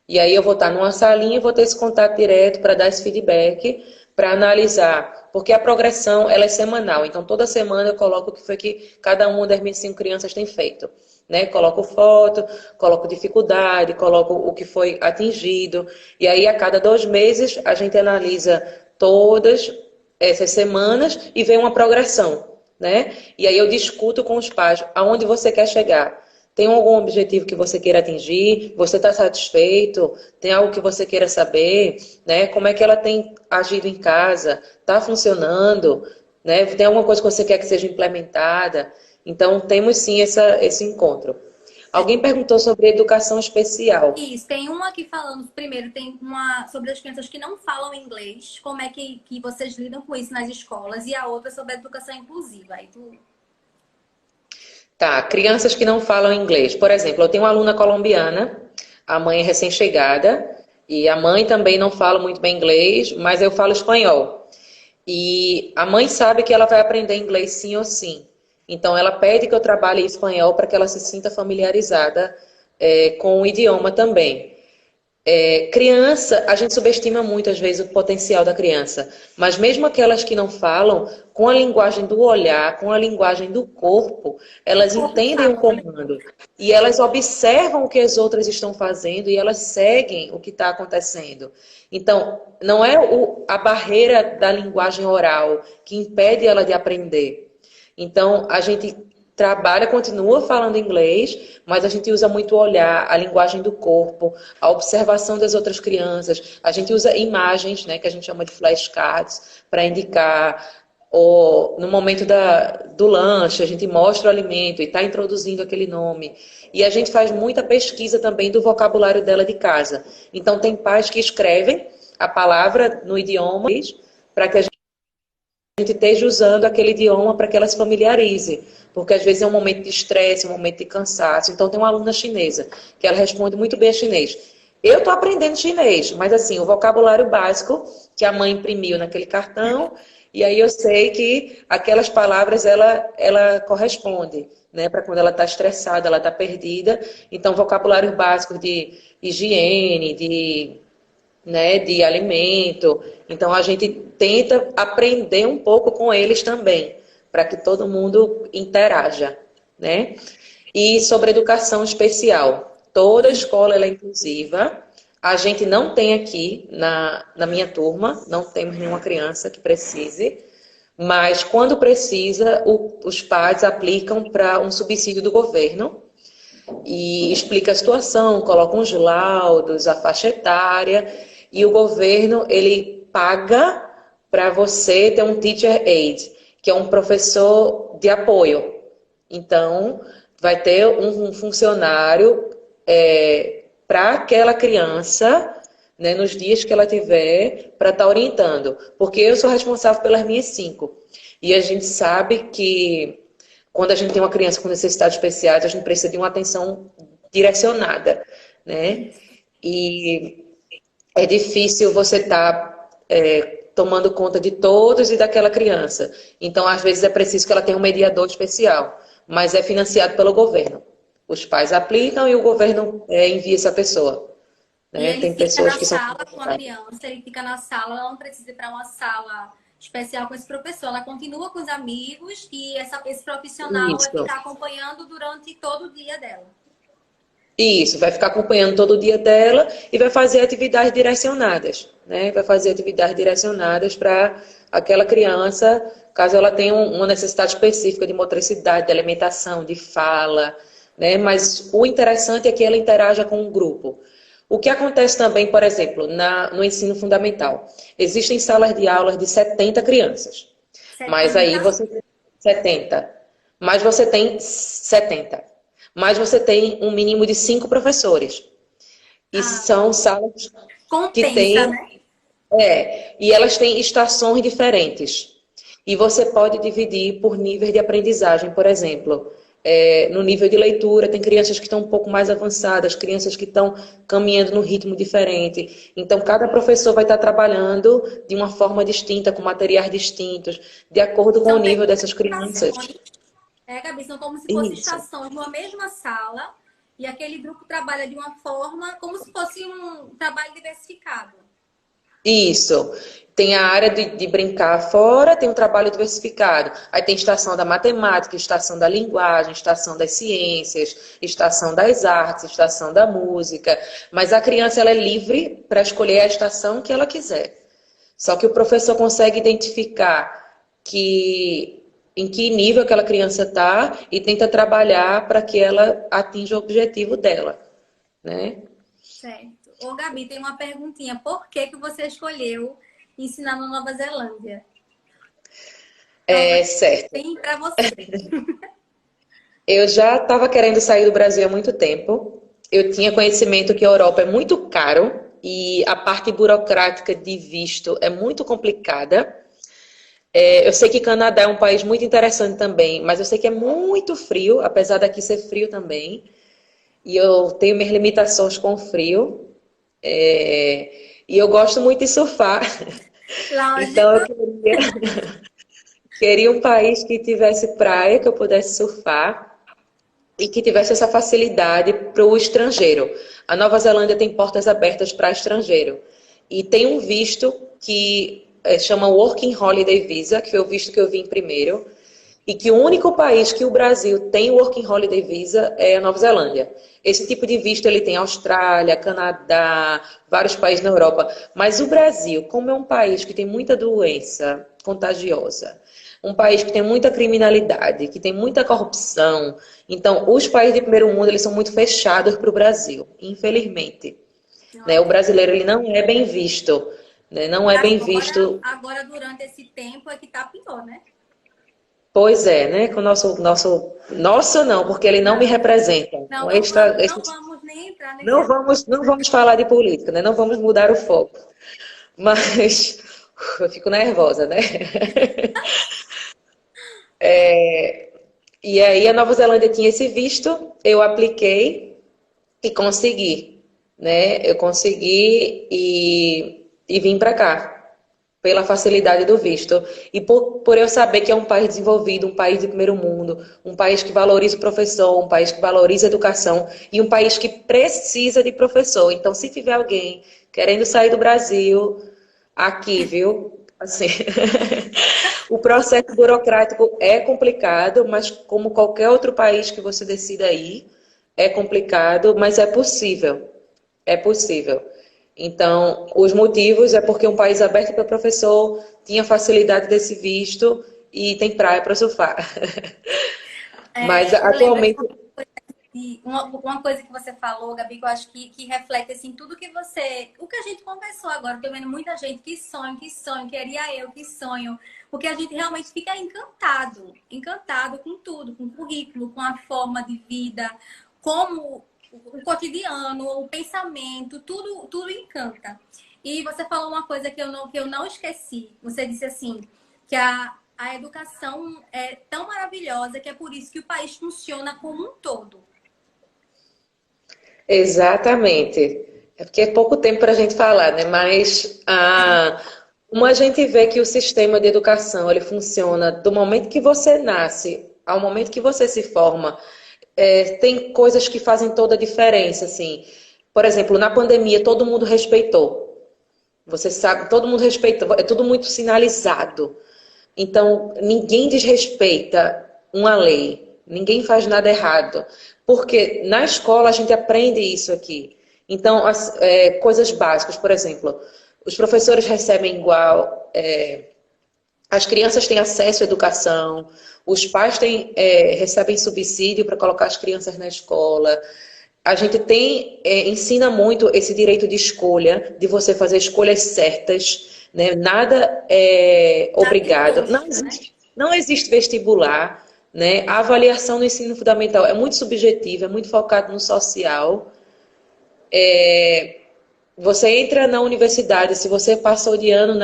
E aí eu vou estar numa salinha e vou ter esse contato direto para dar esse feedback, para analisar. Porque a progressão, ela é semanal. Então, toda semana eu coloco o que foi que cada uma das minhas 5 crianças tem feito. Né? Coloco foto, coloco dificuldade, coloco o que foi atingido. E aí, a cada 2 meses, a gente analisa todas essas semanas e vê uma progressão, né? E aí eu discuto com os pais aonde você quer chegar. Tem algum objetivo que você queira atingir? Você está satisfeito? Tem algo que você queira saber? Né? Como é que ela tem agido em casa? Está funcionando? Né? Tem alguma coisa que você quer que seja implementada? Então, temos sim esse encontro. Alguém perguntou sobre educação especial. Isso, tem uma aqui falando, primeiro, tem uma sobre as crianças que não falam inglês, como é que vocês lidam com isso nas escolas, e a outra sobre a educação inclusiva. Aí tu... Tá, crianças que não falam inglês. Por exemplo, eu tenho uma aluna colombiana, a mãe é recém-chegada, e a mãe também não fala muito bem inglês, mas eu falo espanhol. E a mãe sabe que ela vai aprender inglês sim ou sim. Então, ela pede que eu trabalhe em espanhol para que ela se sinta familiarizada com o idioma também. Criança, a gente subestima muito às vezes o potencial da criança, mas mesmo aquelas que não falam, com a linguagem do olhar, com a linguagem do corpo, elas entendem o comando e elas observam o que as outras estão fazendo e elas seguem o que está acontecendo. Então, não é a barreira da linguagem oral que impede ela de aprender. Então, a gente trabalha, continua falando inglês, mas a gente usa muito o olhar, a linguagem do corpo, a observação das outras crianças. A gente usa imagens, né, que a gente chama de flashcards, para indicar, ou no momento do lanche, a gente mostra o alimento e está introduzindo aquele nome. E a gente faz muita pesquisa também do vocabulário dela de casa. Então, tem pais que escrevem a palavra no idioma para que a gente esteja usando aquele idioma para que ela se familiarize. Porque às vezes é um momento de estresse, um momento de cansaço. Então tem uma aluna chinesa, que ela responde muito bem a chinês. Eu estou aprendendo chinês, mas assim, o vocabulário básico que a mãe imprimiu naquele cartão, e aí eu sei que aquelas palavras ela corresponde, né? Para quando ela está estressada, ela está perdida. Então, vocabulário básico de higiene, de alimento. Então, a gente tenta aprender um pouco com eles também, para que todo mundo interaja, né? E sobre educação especial. Toda escola ela é inclusiva. A gente não tem aqui, na minha turma, não temos nenhuma criança que precise, mas quando precisa, os pais aplicam para um subsídio do governo. e explica a situação, coloca uns laudos, a faixa etária, e o governo, ele paga para você ter um teacher aide, que é um professor de apoio. Então, vai ter um funcionário para aquela criança, né, nos dias que ela tiver, para estar orientando. Porque eu sou responsável pelas minhas 5. E a gente sabe que quando a gente tem uma criança com necessidades especiais, a gente precisa de uma atenção direcionada, né? E é difícil você estar tomando conta de todos e daquela criança. Então, às vezes, é preciso que ela tenha um mediador especial, mas é financiado pelo governo. Os pais aplicam e o governo envia essa pessoa. E Né? ele Tem fica pessoas na que são... sala com a criança, ele fica na sala, ela não precisa ir para uma sala especial com esse professor. Ela continua com os amigos e esse profissional vai Isso. ficar acompanhando durante todo o dia dela. Isso, vai ficar acompanhando todo o dia dela e vai fazer atividades direcionadas, né? Vai fazer atividades direcionadas para aquela criança, caso ela tenha uma necessidade específica de motricidade, de alimentação, de fala, né? Mas o interessante é que ela interaja com o grupo. O que acontece também, por exemplo, no ensino fundamental. Existem salas de aulas de 70 crianças. 70? Mas aí você... 70. Mas você tem 70. Mas você tem um mínimo de 5 professores. E são salas que têm... né? E elas têm estações diferentes. E você pode dividir por níveis de aprendizagem, por exemplo. No nível de leitura, tem crianças que estão um pouco mais avançadas, crianças que estão caminhando num ritmo diferente. Então, cada professor vai estar trabalhando de uma forma distinta, com materiais distintos, de acordo com o nível dessas crianças. Gabi, são como se fossem estações numa mesma sala e aquele grupo trabalha de uma forma como se fosse um trabalho diversificado. Isso. Tem a área de brincar fora, tem um trabalho diversificado. Aí tem estação da matemática, estação da linguagem, estação das ciências, estação das artes, estação da música. Mas a criança ela é livre para escolher a estação que ela quiser. Só que o professor consegue identificar em que nível aquela criança está e tenta trabalhar para que ela atinja o objetivo dela, né? Certo. Ô, Gabi, tem uma perguntinha. Por que você escolheu ensinar na Nova Zelândia? Certo. Tem para você. Eu já estava querendo sair do Brasil há muito tempo. Eu tinha conhecimento que a Europa é muito caro e a parte burocrática de visto é muito complicada. Eu sei que Canadá é um país muito interessante também, mas eu sei que é muito frio, apesar daqui ser frio também. E eu tenho minhas limitações com o frio. E eu gosto muito de surfar. Lógico. Então eu queria um país que tivesse praia, que eu pudesse surfar e que tivesse essa facilidade para o estrangeiro. A Nova Zelândia tem portas abertas para estrangeiro. E tem um visto que chama Working Holiday Visa, que foi o visto que eu vim primeiro. E que o único país que o Brasil tem Working Holiday Visa é a Nova Zelândia. Esse tipo de visto ele tem Austrália, Canadá, vários países na Europa. Mas o Brasil, como é um país que tem muita doença contagiosa, um país que tem muita criminalidade, que tem muita corrupção, então os países de primeiro mundo eles são muito fechados para o Brasil, infelizmente. Né? O brasileiro ele não é bem visto. Né? Não é bem visto. Agora, durante esse tempo, é que tá pior, né? Pois é, né? Com o nosso não, porque ele não me representa. Não vamos nem entrar nesse... Não vamos falar de política, né? Não vamos mudar o foco. Mas eu fico nervosa, né? E aí a Nova Zelândia tinha esse visto, eu apliquei e consegui, né? Eu consegui e vim para cá. Pela facilidade do visto. E por eu saber que é um país desenvolvido, um país de primeiro mundo, um país que valoriza o professor, um país que valoriza a educação e um país que precisa de professor. Então, se tiver alguém querendo sair do Brasil, aqui, viu? Assim, o processo burocrático é complicado, mas como qualquer outro país que você decida ir, é complicado, mas é possível. É possível. Então, os motivos é porque um país aberto para professor tinha facilidade desse visto e tem praia para surfar. Mas atualmente... uma coisa que você falou, Gabi, que eu acho que reflete assim, tudo que você. O que a gente conversou agora, tô vendo muita gente que sonho, queria eu, que sonho. Porque a gente realmente fica encantado com tudo, com o currículo, com a forma de vida, como o cotidiano, o pensamento, tudo encanta. E você falou uma coisa que eu não esqueci. Você disse assim, que a educação é tão maravilhosa que é por isso que o país funciona como um todo. Exatamente. É porque é pouco tempo para a gente falar, né? Mas como a gente vê que o sistema de educação ele funciona do momento que você nasce ao momento que você se forma, tem coisas que fazem toda a diferença, assim. Por exemplo, na pandemia todo mundo respeitou. Você sabe, todo mundo respeita, é tudo muito sinalizado. Então, ninguém desrespeita uma lei, ninguém faz nada errado. Porque na escola a gente aprende isso aqui. Então, coisas básicas, por exemplo, os professores recebem igual, as crianças têm acesso à educação, os pais recebem subsídio para colocar as crianças na escola. A gente ensina muito esse direito de escolha, de você fazer escolhas certas, né? Nada é Nada obrigado. imposto, né? Não existe vestibular, né? A avaliação no ensino fundamental é muito subjetiva, é muito focado no social. Você entra na universidade, se você passou de ano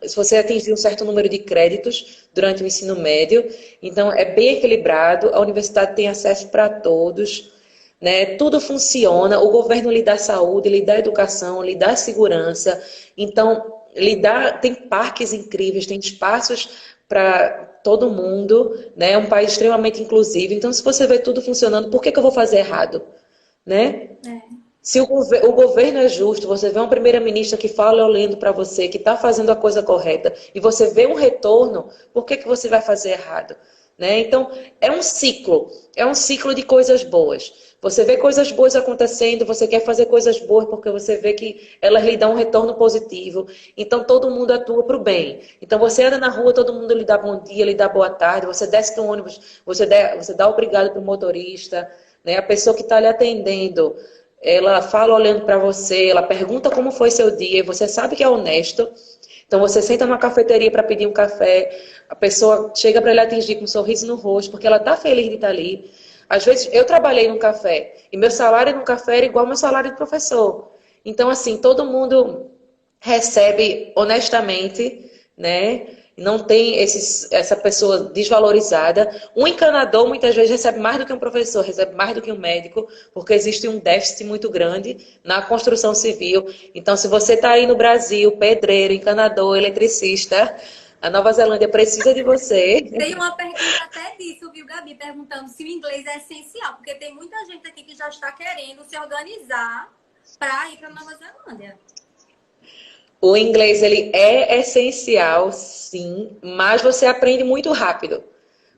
se você atingiu um certo número de créditos durante o ensino médio, então é bem equilibrado, a universidade tem acesso para todos, né? Tudo funciona, o governo lhe dá saúde, lhe dá educação, lhe dá segurança, então tem parques incríveis, tem espaços para todo mundo, né? É um país extremamente inclusivo, então se você vê tudo funcionando, por que que eu vou fazer errado, né? É. Se o governo é justo, você vê uma primeira-ministra que fala olhando para você, que está fazendo a coisa correta, e você vê um retorno, por que que você vai fazer errado? Né? Então, é um ciclo de coisas boas. Você vê coisas boas acontecendo, você quer fazer coisas boas porque você vê que elas lhe dão um retorno positivo. Então, todo mundo atua para o bem. Então, você anda na rua, todo mundo lhe dá bom dia, lhe dá boa tarde, você desce do ônibus, você dá obrigado para o motorista, né? A pessoa que está lhe atendendo, ela fala olhando para você, ela pergunta como foi seu dia, e você sabe que é honesto. Então você senta numa cafeteria para pedir um café, a pessoa chega para lhe atingir com um sorriso no rosto, porque ela está feliz de estar ali. Às vezes eu trabalhei num café e meu salário num café era igual ao meu salário de professor. Então assim, todo mundo recebe honestamente, né? Não tem essa pessoa desvalorizada. Um encanador muitas vezes recebe mais do que um professor, recebe mais do que um médico, porque existe um déficit muito grande na construção civil. Então, se você está aí no Brasil, pedreiro, encanador, eletricista, a Nova Zelândia precisa de você. Tem uma pergunta até disso, viu, Gabi? Perguntando se o inglês é essencial, porque tem muita gente aqui que já está querendo se organizar para ir para Nova Zelândia. O inglês ele é essencial, sim, mas você aprende muito rápido.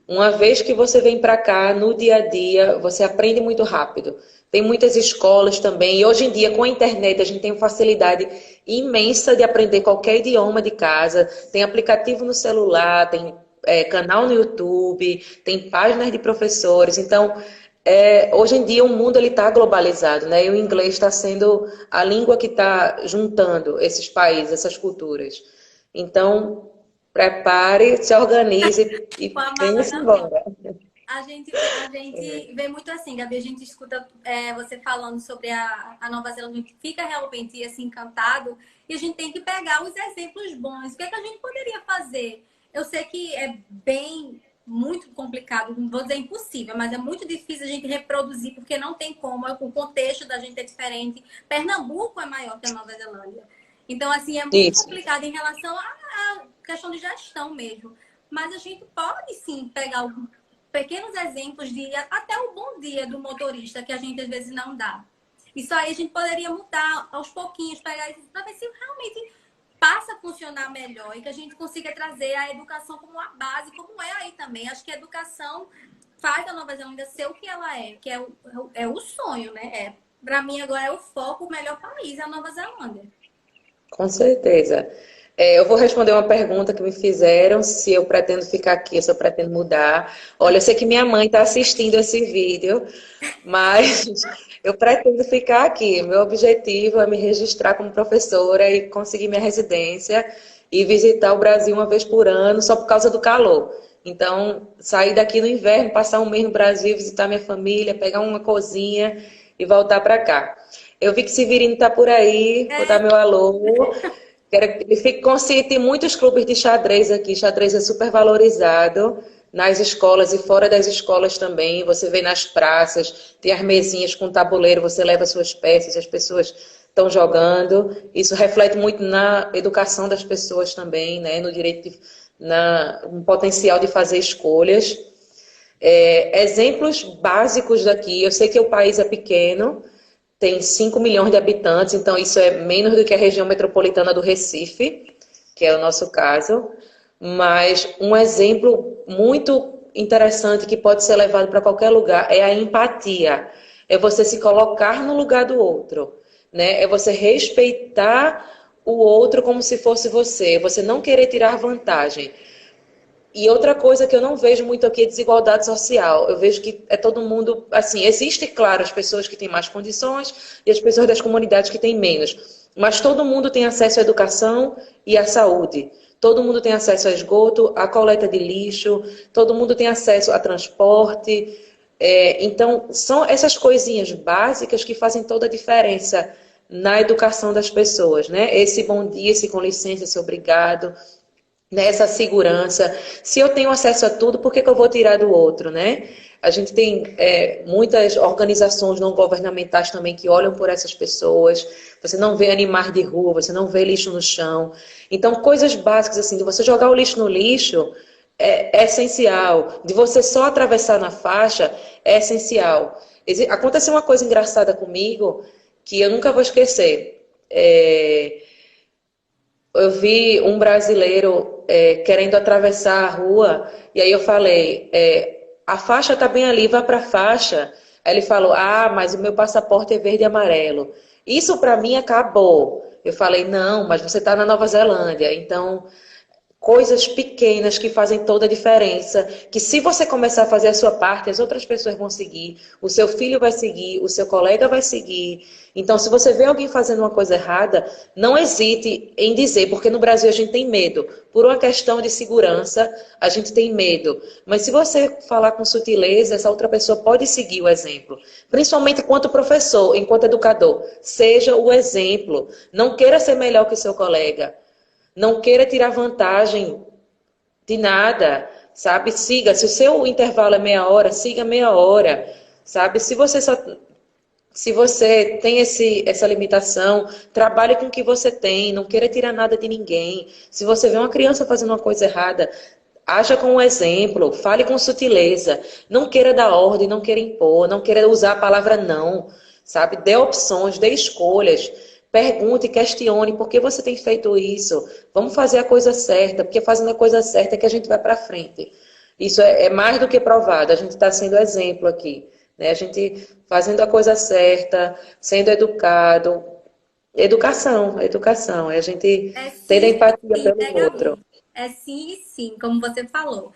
Uma vez que você vem para cá no dia a dia, você aprende muito rápido. Tem muitas escolas também, e hoje em dia com a internet a gente tem uma facilidade imensa de aprender qualquer idioma de casa. Tem aplicativo no celular, tem canal no YouTube, tem páginas de professores. Então, hoje em dia o mundo ele está globalizado, né? E o inglês está sendo a língua que está juntando esses países, essas culturas. Então, prepare, se organize e Com a mala venha-se na mão. embora. A gente vê muito assim, Gabi, a gente escuta você falando sobre a Nova Zelândia, que fica realmente assim, encantado, e a gente tem que pegar os exemplos bons. O que é que a gente poderia fazer? Eu sei que é muito complicado, não vou dizer impossível, mas é muito difícil a gente reproduzir, porque não tem como, o contexto da gente é diferente. Pernambuco é maior que a Nova Zelândia. Então, assim, é muito Isso. complicado em relação à questão de gestão mesmo. Mas a gente pode sim pegar pequenos exemplos de até o bom dia do motorista, que a gente às vezes não dá. Isso aí a gente poderia mudar aos pouquinhos, pegar isso para ver se realmente passa a funcionar melhor e que a gente consiga trazer a educação como uma base, como é aí também. Acho que a educação faz a Nova Zelândia ser o que ela é, que é o sonho, né? Para mim agora é o foco, o melhor país é a Nova Zelândia. Com certeza. Eu vou responder uma pergunta que me fizeram, se eu pretendo ficar aqui, se eu pretendo mudar. Olha, eu sei que minha mãe está assistindo esse vídeo, mas eu pretendo ficar aqui. Meu objetivo é me registrar como professora e conseguir minha residência e visitar o Brasil uma vez por ano, só por causa do calor. Então, sair daqui no inverno, passar um mês no Brasil, visitar minha família, pegar uma cozinha e voltar para cá. Eu vi que Severino está por aí, vou dar meu alô. Quero que ele fique consciente, tem muitos clubes de xadrez aqui. Xadrez é super valorizado nas escolas e fora das escolas também. Você vê nas praças, tem as mesinhas com tabuleiro, você leva suas peças, as pessoas estão jogando. Isso reflete muito na educação das pessoas também, né? No direito, no potencial de fazer escolhas. Exemplos básicos daqui. Eu sei que o país é pequeno, tem 5 milhões de habitantes, então isso é menos do que a região metropolitana do Recife, que é o nosso caso. Mas um exemplo muito interessante que pode ser levado para qualquer lugar é a empatia. É você se colocar no lugar do outro, né? É você respeitar o outro como se fosse você. Você não querer tirar vantagem. E outra coisa que eu não vejo muito aqui é desigualdade social. Eu vejo que é todo mundo, assim, existe, claro, as pessoas que têm mais condições e as pessoas das comunidades que têm menos. Mas todo mundo tem acesso à educação e à saúde. Todo mundo tem acesso a esgoto, à coleta de lixo, todo mundo tem acesso a transporte. Então, são essas coisinhas básicas que fazem toda a diferença na educação das pessoas, né? Esse bom dia, esse com licença, esse obrigado, nessa segurança. Se eu tenho acesso a tudo, por que que eu vou tirar do outro, né? A gente tem muitas organizações não governamentais também que olham por essas pessoas. Você não vê animais de rua, você não vê lixo no chão. Então, coisas básicas assim, de você jogar o lixo no lixo é essencial. De você só atravessar na faixa é essencial. Aconteceu uma coisa engraçada comigo que eu nunca vou esquecer. Eu vi um brasileiro querendo atravessar a rua, e aí eu falei, a faixa está bem ali, vá para a faixa. Aí ele falou, mas o meu passaporte é verde e amarelo. Isso para mim acabou. Eu falei, não, mas você está na Nova Zelândia, então coisas pequenas que fazem toda a diferença, que se você começar a fazer a sua parte, as outras pessoas vão seguir, o seu filho vai seguir, o seu colega vai seguir. Então, se você vê alguém fazendo uma coisa errada, não hesite em dizer, porque no Brasil a gente tem medo. Por uma questão de segurança, a gente tem medo. Mas se você falar com sutileza, essa outra pessoa pode seguir o exemplo. Principalmente enquanto professor, enquanto educador. Seja o exemplo. Não queira ser melhor que o seu colega. Não queira tirar vantagem de nada, sabe? Siga. Se o seu intervalo é meia hora, siga meia hora, sabe? Se você tem essa limitação, trabalhe com o que você tem, não queira tirar nada de ninguém. Se você vê uma criança fazendo uma coisa errada, haja com um exemplo, fale com sutileza. Não queira dar ordem, não queira impor, não queira usar a palavra não, sabe? Dê opções, dê escolhas. Pergunte, questione por que você tem feito isso. Vamos fazer a coisa certa, porque fazendo a coisa certa é que a gente vai para frente. Isso é mais do que provado, a gente está sendo exemplo aqui. Né? A gente fazendo a coisa certa, sendo educado. Educação. É a gente ter empatia pelo outro. É sim e sim, como você falou.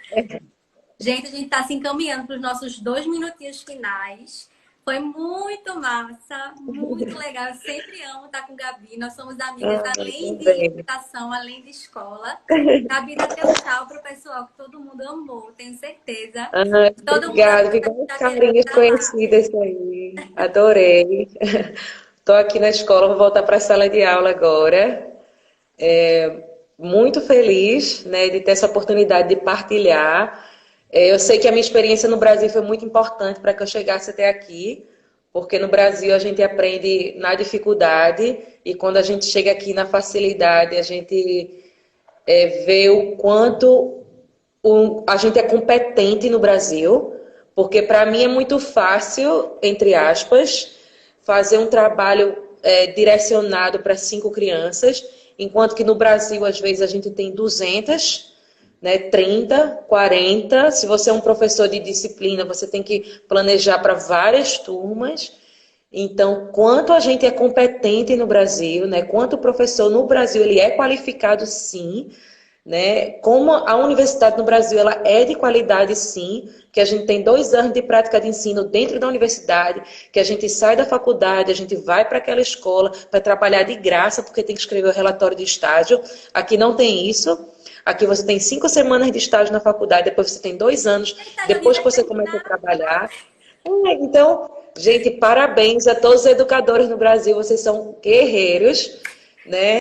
Gente, a gente está se encaminhando para os nossos 2 minutinhos finais. Foi muito massa, muito legal. Eu sempre amo estar com Gabi. Nós somos amigas, além de educação, além de escola. Gabi, dá teu tchau para o pessoal que todo mundo amou, tenho certeza. Obrigada, fica muito carinhos conhecidas aí. Adorei. Estou aqui na escola, vou voltar para a sala de aula agora. Muito feliz, né, de ter essa oportunidade de partilhar. Eu sei que a minha experiência no Brasil foi muito importante para que eu chegasse até aqui, porque no Brasil a gente aprende na dificuldade e quando a gente chega aqui na facilidade, a gente vê o quanto a gente é competente no Brasil, porque para mim é muito fácil, entre aspas, fazer um trabalho direcionado para 5 crianças, enquanto que no Brasil, às vezes, a gente tem 200, né, 30, 40. Se você é um professor de disciplina, você tem que planejar para várias turmas. Então, quanto a gente é competente no Brasil, né? Quanto o professor no Brasil ele é qualificado, sim, né? Como a universidade no Brasil ela é de qualidade, sim, que a gente tem 2 anos de prática de ensino dentro da universidade, que a gente sai da faculdade, a gente vai para aquela escola para trabalhar de graça, porque tem que escrever o relatório de estágio. Aqui não tem isso. Aqui você tem 5 semanas de estágio na faculdade, depois você tem 2 anos, Ele tá no depois nível que você começa a terminal. trabalhar. Então, gente, parabéns a todos os educadores no Brasil, vocês são guerreiros, né?